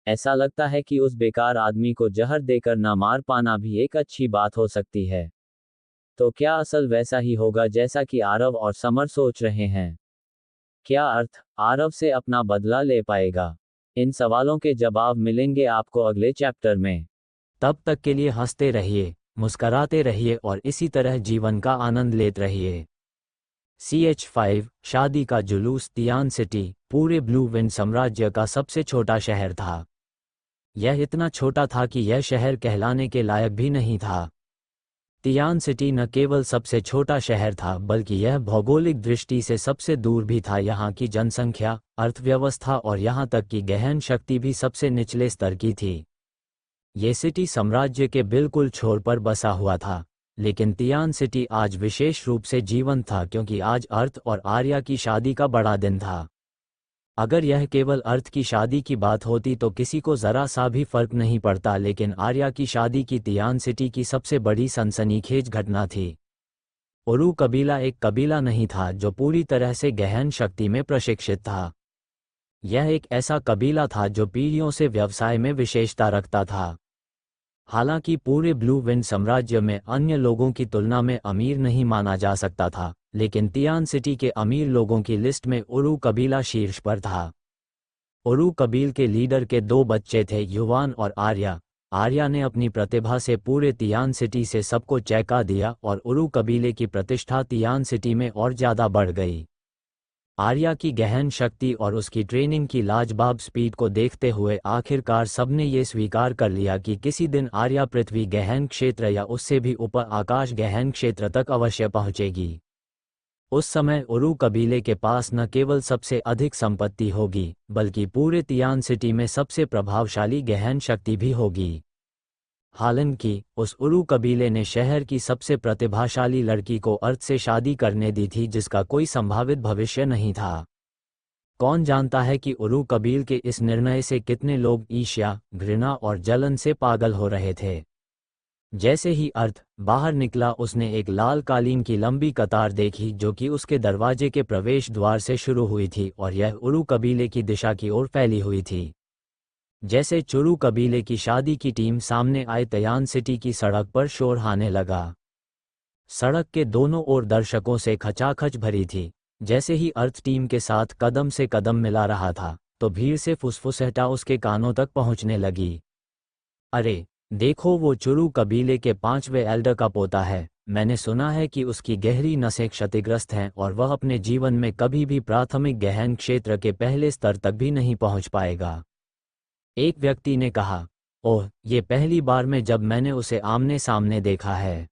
ऐसा लगता है कि उस बेकार आदमी को जहर देकर ना मार पाना भी एक अच्छी बात हो सकती है। तो क्या असल वैसा ही होगा जैसा कि आरव और समर सोच रहे हैं? क्या अर्थ आरव से अपना बदला ले पाएगा? इन सवालों के जवाब मिलेंगे आपको अगले चैप्टर में। तब तक के लिए हंसते रहिए, मुस्कराते रहिए और इसी तरह जीवन का आनंद लेते रहिए। CH5 शादी का जुलूस तियान सिटी पूरे ब्लू विंड साम्राज्य का सबसे छोटा शहर था। यह इतना छोटा था कि यह शहर कहलाने के लायक भी नहीं था। तियान सिटी न केवल सबसे छोटा शहर था, बल्कि यह भौगोलिक दृष्टि से सबसे दूर भी था। यहाँ की जनसंख्या, अर्थव्यवस्था और यहाँ तक कि गहन शक्ति भी सबसे निचले स्तर की थी। ये सिटी साम्राज्य के बिल्कुल छोर पर बसा हुआ था, लेकिन तियान सिटी आज विशेष रूप से जीवंत था क्योंकि आज अर्थ और आर्या की शादी का बड़ा दिन था। अगर यह केवल अर्थ की शादी की बात होती तो किसी को जरा सा भी फर्क नहीं पड़ता, लेकिन आर्या की शादी की तियान सिटी की सबसे बड़ी सनसनीखेज घटना थी। उरु कबीला एक कबीला नहीं था जो पूरी तरह से गहन शक्ति में प्रशिक्षित था। यह एक ऐसा कबीला था जो पीढ़ियों से व्यवसाय में विशेषता रखता था। हालांकि पूरे ब्लू विंड साम्राज्य में अन्य लोगों की तुलना में अमीर नहीं माना जा सकता था, लेकिन तियान सिटी के अमीर लोगों की लिस्ट में उरु कबीला शीर्ष पर था। उरु कबील के लीडर के 2 बच्चे थे, युवान और आर्या। आर्या ने अपनी प्रतिभा से पूरे तियान सिटी से सबको चौंका दिया और उरु कबीले की प्रतिष्ठा तियान सिटी में और ज़्यादा बढ़ गई। आर्या की गहन शक्ति और उसकी ट्रेनिंग की लाजवाब स्पीड को देखते हुए आखिरकार सबने ये स्वीकार कर लिया कि किसी दिन आर्या पृथ्वी गहन क्षेत्र या उससे भी ऊपर आकाश गहन क्षेत्र तक अवश्य पहुंचेगी। उस समय उरु कबीले के पास न केवल सबसे अधिक संपत्ति होगी, बल्कि पूरे तियान सिटी में सबसे प्रभावशाली गहन शक्ति भी होगी। हालांकि उस उरु कबीले ने शहर की सबसे प्रतिभाशाली लड़की को अर्थ से शादी करने दी थी, जिसका कोई संभावित भविष्य नहीं था। कौन जानता है कि उरु कबील के इस निर्णय से कितने लोग ईर्ष्या, घृणा और जलन से पागल हो रहे थे। जैसे ही अर्थ बाहर निकला, उसने एक लाल कालीन की लंबी कतार देखी जो कि उसके दरवाजे के प्रवेश द्वार से शुरू हुई थी, और यह उरु कबीले की दिशा की ओर फैली हुई थी। जैसे चुरू कबीले की शादी की टीम सामने आए, तियान सिटी की सड़क पर शोर आने लगा। सड़क के दोनों ओर दर्शकों से खचाखच भरी थी। जैसे ही अर्थ टीम के साथ कदम से कदम मिला रहा था, तो भीड़ से फुसफुसाहट उसके कानों तक पहुंचने लगी। अरे देखो, वो चुरू कबीले के 5वें एल्डर का पोता है। मैंने सुना है कि उसकी गहरी नसें क्षतिग्रस्त हैं और वह अपने जीवन में कभी भी प्राथमिक गहन क्षेत्र के पहले स्तर तक भी नहीं पहुंच पाएगा। एक व्यक्ति ने कहा, ओह, ये पहली बार में जब मैंने उसे आमने सामने देखा है।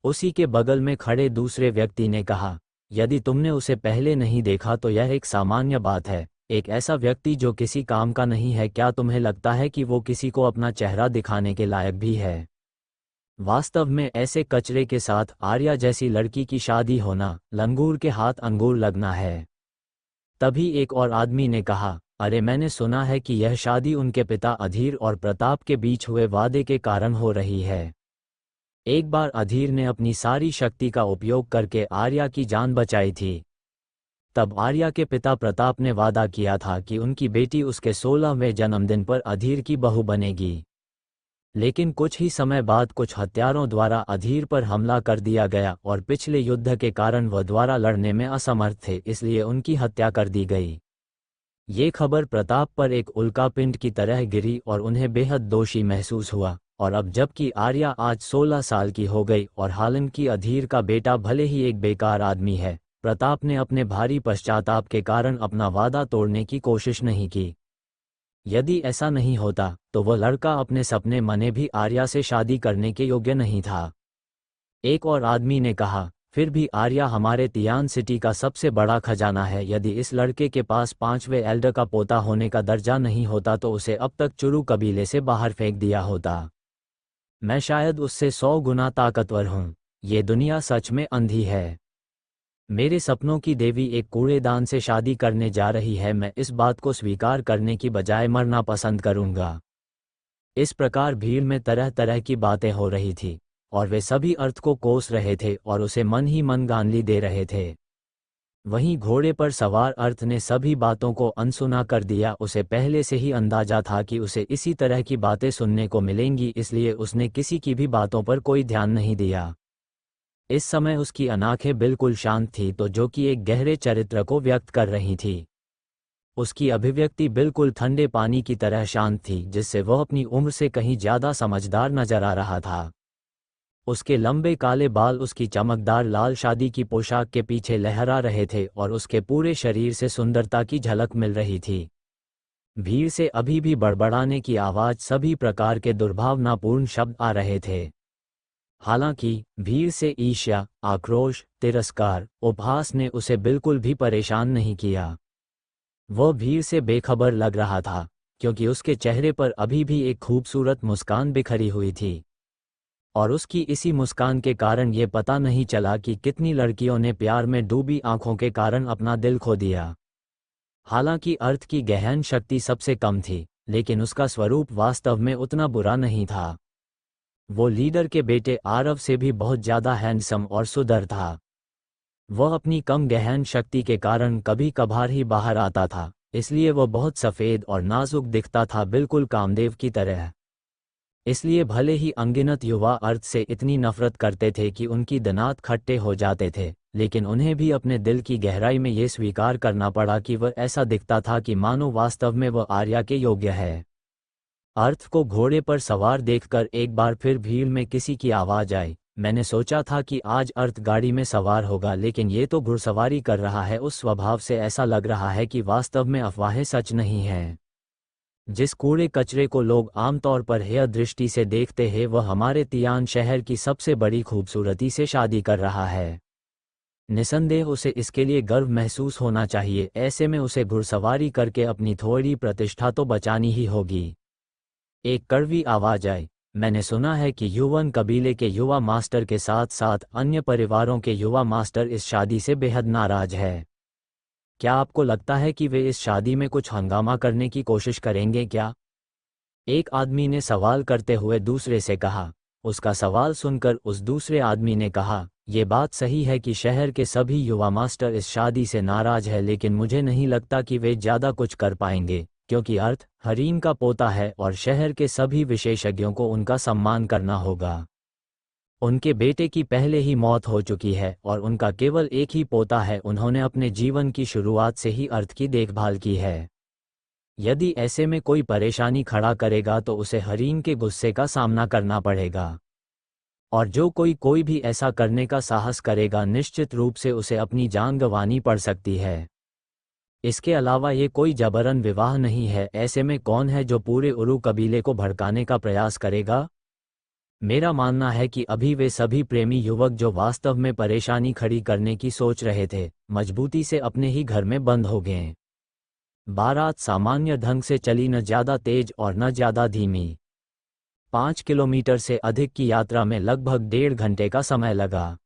उसी के बगल में खड़े दूसरे व्यक्ति ने कहा, यदि तुमने उसे पहले नहीं देखा तो यह एक सामान्य बात है। एक ऐसा व्यक्ति जो किसी काम का नहीं है, क्या तुम्हें लगता है कि वो किसी को अपना चेहरा दिखाने के लायक भी है? वास्तव में ऐसे कचरे के साथ आर्या जैसी लड़की की शादी होना, लंगूर के हाथ अंगूर लगना है। तभी एक और आदमी ने कहा, अरे मैंने सुना है कि यह शादी उनके पिता अधीर और प्रताप के बीच हुए वादे के कारण हो रही है। एक बार अधीर ने अपनी सारी शक्ति का उपयोग करके आर्या की जान बचाई थी। तब आर्या के पिता प्रताप ने वादा किया था कि उनकी बेटी उसके 16वें जन्मदिन पर अधीर की बहू बनेगी। लेकिन कुछ ही समय बाद कुछ हत्यारों द्वारा अधीर पर हमला कर दिया गया और पिछले युद्ध के कारण वह द्वारा लड़ने में असमर्थ थे, इसलिए उनकी हत्या कर दी गई। ये खबर प्रताप पर एक उल्कापिंड की तरह गिरी और उन्हें बेहद दोषी महसूस हुआ। और अब जबकि आर्या आज 16 साल की हो गई और हालांकि अधीर का बेटा भले ही एक बेकार आदमी है, प्रताप ने अपने भारी पश्चाताप के कारण अपना वादा तोड़ने की कोशिश नहीं की। यदि ऐसा नहीं होता तो वह लड़का अपने सपने मने भी आर्या से शादी करने के योग्य नहीं था। एक और आदमी ने कहा, फिर भी आर्या हमारे तियान सिटी का सबसे बड़ा खजाना है। यदि इस लड़के के पास 5वें एल्डर का पोता होने का दर्जा नहीं होता तो उसे अब तक चुरू कबीले से बाहर फेंक दिया होता। मैं शायद उससे 100 गुना ताकतवर हूँ। ये दुनिया सच में अंधी है। मेरे सपनों की देवी एक कूड़ेदान से शादी करने जा रही है। मैं इस बात को स्वीकार करने की बजाय मरना पसंद करूँगा। इस प्रकार भीड़ में तरह तरह की बातें हो रही थी और वे सभी अर्थ को कोस रहे थे और उसे मन ही मन गाली दे रहे थे। वहीं घोड़े पर सवार अर्थ ने सभी बातों को अनसुना कर दिया। उसे पहले से ही अंदाजा था कि उसे इसी तरह की बातें सुनने को मिलेंगी, इसलिए उसने किसी की भी बातों पर कोई ध्यान नहीं दिया। इस समय उसकी आंखें बिल्कुल शांत थी, तो जो कि एक गहरे चरित्र को व्यक्त कर रही थी। उसकी अभिव्यक्ति बिल्कुल ठंडे पानी की तरह शांत थी, जिससे वह अपनी उम्र से कहीं ज्यादा समझदार नजर आ रहा था। उसके लंबे काले बाल उसकी चमकदार लाल शादी की पोशाक के पीछे लहरा रहे थे और उसके पूरे शरीर से सुंदरता की झलक मिल रही थी। भीड़ से अभी भी बड़बड़ाने की आवाज, सभी प्रकार के दुर्भावनापूर्ण शब्द आ रहे थे। हालांकि भीड़ से ईर्ष्या, आक्रोश, तिरस्कार, उपहास ने उसे बिल्कुल भी परेशान नहीं किया। वह भीड़ से बेखबर लग रहा था, क्योंकि उसके चेहरे पर अभी भी एक खूबसूरत मुस्कान बिखरी हुई थी। और उसकी इसी मुस्कान के कारण ये पता नहीं चला कि कितनी लड़कियों ने प्यार में डूबी आंखों के कारण अपना दिल खो दिया। हालांकि अर्थ की गहन शक्ति सबसे कम थी, लेकिन उसका स्वरूप वास्तव में उतना बुरा नहीं था। वो लीडर के बेटे आरव से भी बहुत ज्यादा हैंडसम और सुंदर था। वह अपनी कम गहन शक्ति के कारण कभी कभार ही बाहर आता था, इसलिए वह बहुत सफ़ेद और नाजुक दिखता था, बिल्कुल कामदेव की तरह। इसलिए भले ही अनगिनत युवा अर्थ से इतनी नफरत करते थे कि उनकी दांत खट्टे हो जाते थे, लेकिन उन्हें भी अपने दिल की गहराई में ये स्वीकार करना पड़ा कि वह ऐसा दिखता था कि मानो वास्तव में वह आर्या के योग्य है। अर्थ को घोड़े पर सवार देखकर एक बार फिर भीड़ में किसी की आवाज आई, मैंने सोचा था कि आज अर्थ गाड़ी में सवार होगा, लेकिन ये तो घुड़सवारी कर रहा है। उस स्वभाव से ऐसा लग रहा है कि वास्तव में अफवाहें सच नहीं हैं। जिस कूड़े कचरे को लोग आमतौर पर हेय दृष्टि से देखते हैं, वह हमारे तियान शहर की सबसे बड़ी खूबसूरती से शादी कर रहा है। निसंदेह उसे इसके लिए गर्व महसूस होना चाहिए। ऐसे में उसे घुड़सवारी करके अपनी थोड़ी प्रतिष्ठा तो बचानी ही होगी। एक कड़वी आवाज आई, मैंने सुना है कि युवन कबीले के युवा मास्टर के साथ साथ अन्य परिवारों के युवा मास्टर इस शादी से बेहद नाराज है। क्या आपको लगता है कि वे इस शादी में कुछ हंगामा करने की कोशिश करेंगे क्या? एक आदमी ने सवाल करते हुए दूसरे से कहा। उसका सवाल सुनकर उस दूसरे आदमी ने कहा, ये बात सही है कि शहर के सभी युवा मास्टर इस शादी से नाराज है, लेकिन मुझे नहीं लगता कि वे ज़्यादा कुछ कर पाएंगे, क्योंकि अर्थ हरीन का पोता है और शहर के सभी विशेषज्ञों को उनका सम्मान करना होगा। उनके बेटे की पहले ही मौत हो चुकी है और उनका केवल एक ही पोता है। उन्होंने अपने जीवन की शुरुआत से ही अर्थ की देखभाल की है। यदि ऐसे में कोई परेशानी खड़ा करेगा तो उसे हरीन के गुस्से का सामना करना पड़ेगा, और जो कोई भी ऐसा करने का साहस करेगा निश्चित रूप से उसे अपनी जान गंवानी पड़ सकती है। इसके अलावा ये कोई जबरन विवाह नहीं है, ऐसे में कौन है जो पूरे उरु कबीले को भड़काने का प्रयास करेगा? मेरा मानना है कि अभी वे सभी प्रेमी युवक जो वास्तव में परेशानी खड़ी करने की सोच रहे थे, मजबूती से अपने ही घर में बंद हो गए। बारात सामान्य ढंग से चली, न ज्यादा तेज और न ज्यादा धीमी। 5 किलोमीटर से अधिक की यात्रा में लगभग 1.5 घंटे का समय लगा।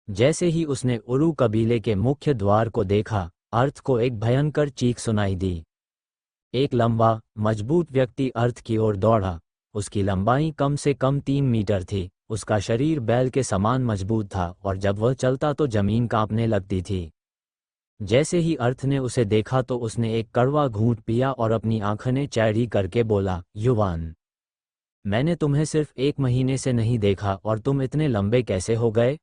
जैसे ही उसने उरु कबीले के मुख्य द्वार को देखा, अर्थ को एक भयंकर चीख सुनाई दी। एक लंबा, मजबूत व्यक्ति अर्थ की ओर दौड़ा। उसकी लंबाई कम से कम 3 मीटर थी, उसका शरीर बैल के समान मजबूत था और जब वह चलता तो जमीन कांपने लगती थी। जैसे ही अर्थ ने उसे देखा तो उसने एक कड़वा घूंट पिया और अपनी आंखें चौड़ी करके बोला, युवान, मैंने तुम्हें सिर्फ 1 महीने से नहीं देखा और तुम इतने लंबे कैसे हो गए?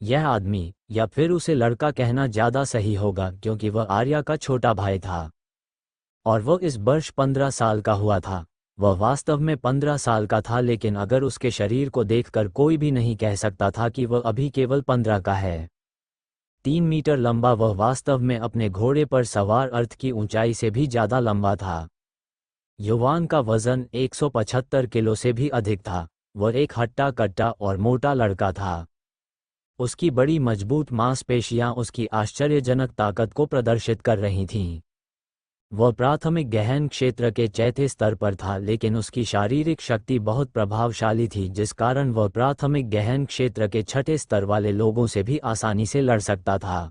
यह आदमी, या फिर उसे लड़का कहना ज्यादा सही होगा क्योंकि वह आर्या का छोटा भाई था और वह इस वर्ष 15 साल का हुआ था। वह वास्तव में 15 साल का था, लेकिन अगर उसके शरीर को देखकर कोई भी नहीं कह सकता था कि वह अभी केवल 15 का है। 3 मीटर लंबा वह वास्तव में अपने घोड़े पर सवार अर्थ की ऊंचाई से भी ज्यादा लंबा था। युवान का वजन 175 किलो से भी अधिक था। वह एक हट्टा कट्टा और मोटा लड़का था। उसकी बड़ी मजबूत मांसपेशियां उसकी आश्चर्यजनक ताकत को प्रदर्शित कर रही थीं। वह प्राथमिक गहन क्षेत्र के चौथे स्तर पर था, लेकिन उसकी शारीरिक शक्ति बहुत प्रभावशाली थी, जिस कारण वह प्राथमिक गहन क्षेत्र के छठे स्तर वाले लोगों से भी आसानी से लड़ सकता था।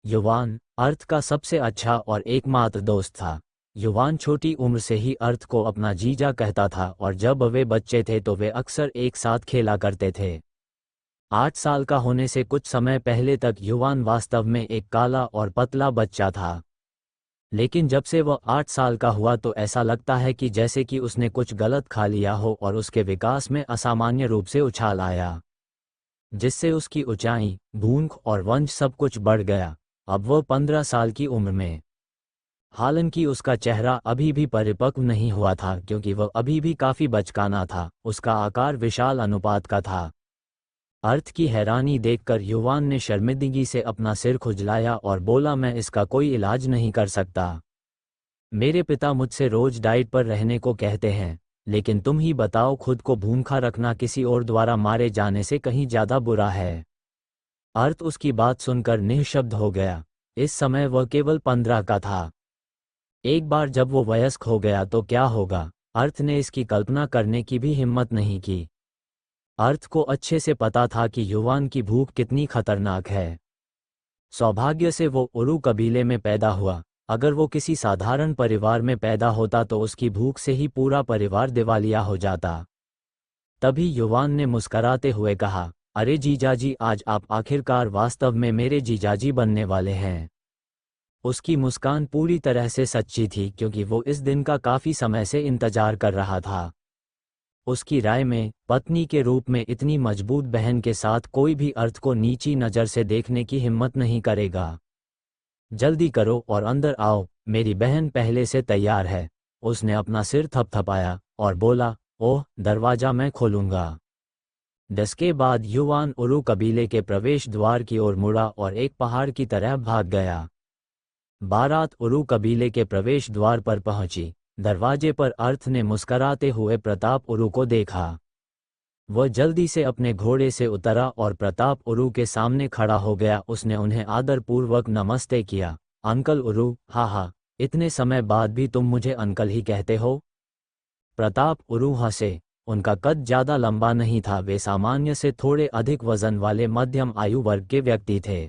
युवान अर्थ का सबसे अच्छा और एकमात्र दोस्त था। युवान छोटी उम्र से ही अर्थ को अपना जीजा कहता था और जब वे बच्चे थे तो वे अक्सर एक साथ खेला करते थे। 8 साल का होने से कुछ समय पहले तक युवान वास्तव में एक काला और पतला बच्चा था, लेकिन जब से वह 8 साल का हुआ तो ऐसा लगता है कि जैसे कि उसने कुछ गलत खा लिया हो और उसके विकास में असामान्य रूप से उछाल आया, जिससे उसकी ऊंचाई, भूख और वंश सब कुछ बढ़ गया। अब वह 15 साल की उम्र में, हालांकि उसका चेहरा अभी भी परिपक्व नहीं हुआ था क्योंकि वह अभी भी काफी बचकाना था, उसका आकार विशाल अनुपात का था। अर्थ की हैरानी देखकर युवान ने शर्मिंदगी से अपना सिर खुजलाया और बोला, मैं इसका कोई इलाज नहीं कर सकता। मेरे पिता मुझसे रोज डाइट पर रहने को कहते हैं, लेकिन तुम ही बताओ, खुद को भूखा रखना किसी और द्वारा मारे जाने से कहीं ज्यादा बुरा है। अर्थ उसकी बात सुनकर निःशब्द हो गया। इस समय वह केवल 15 का था। एक बार जब वो वयस्क हो गया तो क्या होगा, अर्थ ने इसकी कल्पना करने की भी हिम्मत नहीं की। अर्थ को अच्छे से पता था कि युवान की भूख कितनी खतरनाक है। सौभाग्य से वो उरु कबीले में पैदा हुआ। अगर वो किसी साधारण परिवार में पैदा होता तो उसकी भूख से ही पूरा परिवार दिवालिया हो जाता। तभी युवान ने मुस्कराते हुए कहा, अरे जीजाजी, आज आप आखिरकार वास्तव में मेरे जीजाजी बनने वाले हैं। उसकी मुस्कान पूरी तरह से सच्ची थी क्योंकि वो इस दिन का काफी समय से इंतजार कर रहा था। उसकी राय में पत्नी के रूप में इतनी मजबूत बहन के साथ कोई भी अर्थ को नीची नज़र से देखने की हिम्मत नहीं करेगा। जल्दी करो और अंदर आओ, मेरी बहन पहले से तैयार है। उसने अपना सिर थपथपाया और बोला, ओह, दरवाजा मैं खोलूंगा। इसके बाद युवान उरु कबीले के प्रवेश द्वार की ओर मुड़ा और एक पहाड़ की तरह भाग गया। बारात उरु कबीले के प्रवेश द्वार पर पहुंची। दरवाजे पर अर्थ ने मुस्कराते हुए प्रताप उरु को देखा। वह जल्दी से अपने घोड़े से उतरा और प्रताप उरु के सामने खड़ा हो गया। उसने उन्हें आदरपूर्वक नमस्ते किया। अंकल उरु, हाँ, इतने समय बाद भी तुम मुझे अंकल ही कहते हो? प्रताप उरु हंसे। उनका कद ज्यादा लंबा नहीं था, वे सामान्य से थोड़े अधिक वजन वाले मध्यम आयु वर्ग के व्यक्ति थे।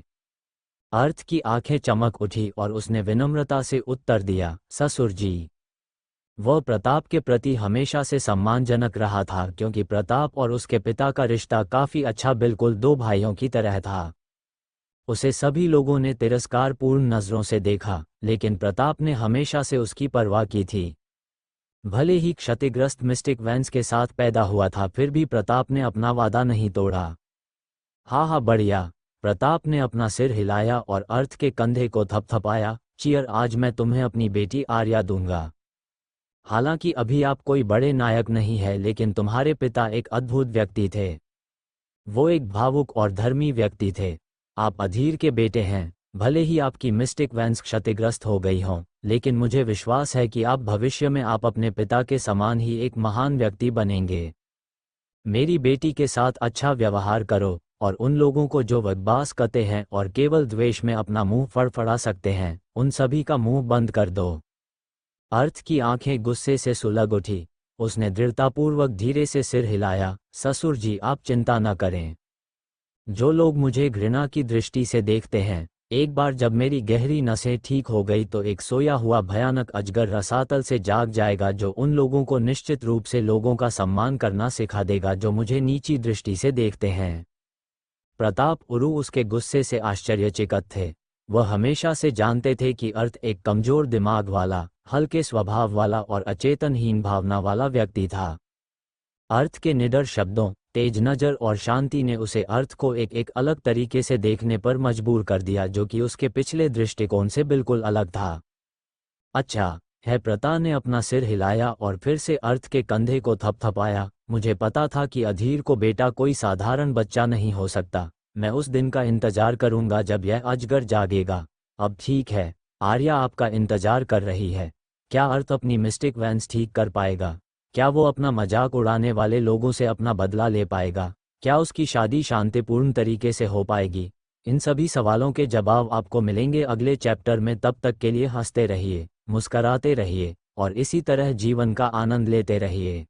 अर्थ की आंखें चमक उठी और उसने विनम्रता से उत्तर दिया, ससुर जी। वह प्रताप के प्रति हमेशा से सम्मानजनक रहा था क्योंकि प्रताप और उसके पिता का रिश्ता काफी अच्छा, बिल्कुल 2 भाइयों की तरह था। उसे सभी लोगों ने तिरस्कारपूर्ण नजरों से देखा, लेकिन प्रताप ने हमेशा से उसकी परवाह की थी। भले ही क्षतिग्रस्त मिस्टिक वैंस के साथ पैदा हुआ था, फिर भी प्रताप ने अपना वादा नहीं तोड़ा। हाँ, बढ़िया। प्रताप ने अपना सिर हिलाया और अर्थ के कंधे को थपथपाया। चियर, आज मैं तुम्हें अपनी बेटी आर्या दूंगा। हालांकि अभी आप कोई बड़े नायक नहीं है, लेकिन तुम्हारे पिता एक अद्भुत व्यक्ति थे। वो एक भावुक और धर्मी व्यक्ति थे। आप अधीर के बेटे हैं। भले ही आपकी मिस्टिक वैन्स क्षतिग्रस्त हो गई हों, लेकिन मुझे विश्वास है कि आप भविष्य में आप अपने पिता के समान ही एक महान व्यक्ति बनेंगे। मेरी बेटी के साथ अच्छा व्यवहार करो, और उन लोगों को जो बकवास करते हैं और केवल द्वेष में अपना मुंह फड़फड़ा सकते हैं, उन सभी का मुंह बंद कर दो। अर्थ की आंखें गुस्से से सुलग उठी। उसने दृढ़तापूर्वक धीरे से सिर हिलाया। ससुर जी, आप चिंता न करें। जो लोग मुझे घृणा की दृष्टि से देखते हैं, एक बार जब मेरी गहरी नसें ठीक हो गई तो एक सोया हुआ भयानक अजगर रसातल से जाग जाएगा, जो उन लोगों को निश्चित रूप से लोगों का सम्मान करना सिखा देगा जो मुझे नीची दृष्टि से देखते हैं। प्रताप उरु उसके गुस्से से आश्चर्यचकित थे। वह हमेशा से जानते थे कि अर्थ एक कमजोर दिमाग वाला, हल्के स्वभाव वाला और अचेतनहीन भावना वाला व्यक्ति था। अर्थ के निडर शब्दों, तेज नज़र और शांति ने उसे अर्थ को एक अलग तरीके से देखने पर मजबूर कर दिया, जो कि उसके पिछले दृष्टिकोण से बिल्कुल अलग था। अच्छा है, प्रता ने अपना सिर हिलाया और फिर से अर्थ के कंधे को थपथपाया। मुझे पता था कि अधीर को बेटा कोई साधारण बच्चा नहीं हो सकता। मैं उस दिन का इंतजार करूंगा जब यह अजगर जागेगा। अब ठीक है, आर्या आपका इंतजार कर रही है। क्या अर्थ अपनी मिस्टिक वैन्स ठीक कर पाएगा? क्या वो अपना मजाक उड़ाने वाले लोगों से अपना बदला ले पाएगा? क्या उसकी शादी शांतिपूर्ण तरीके से हो पाएगी? इन सभी सवालों के जवाब आपको मिलेंगे अगले चैप्टर में। तब तक के लिए हंसते रहिए, मुस्कराते रहिए और इसी तरह जीवन का आनंद लेते रहिए।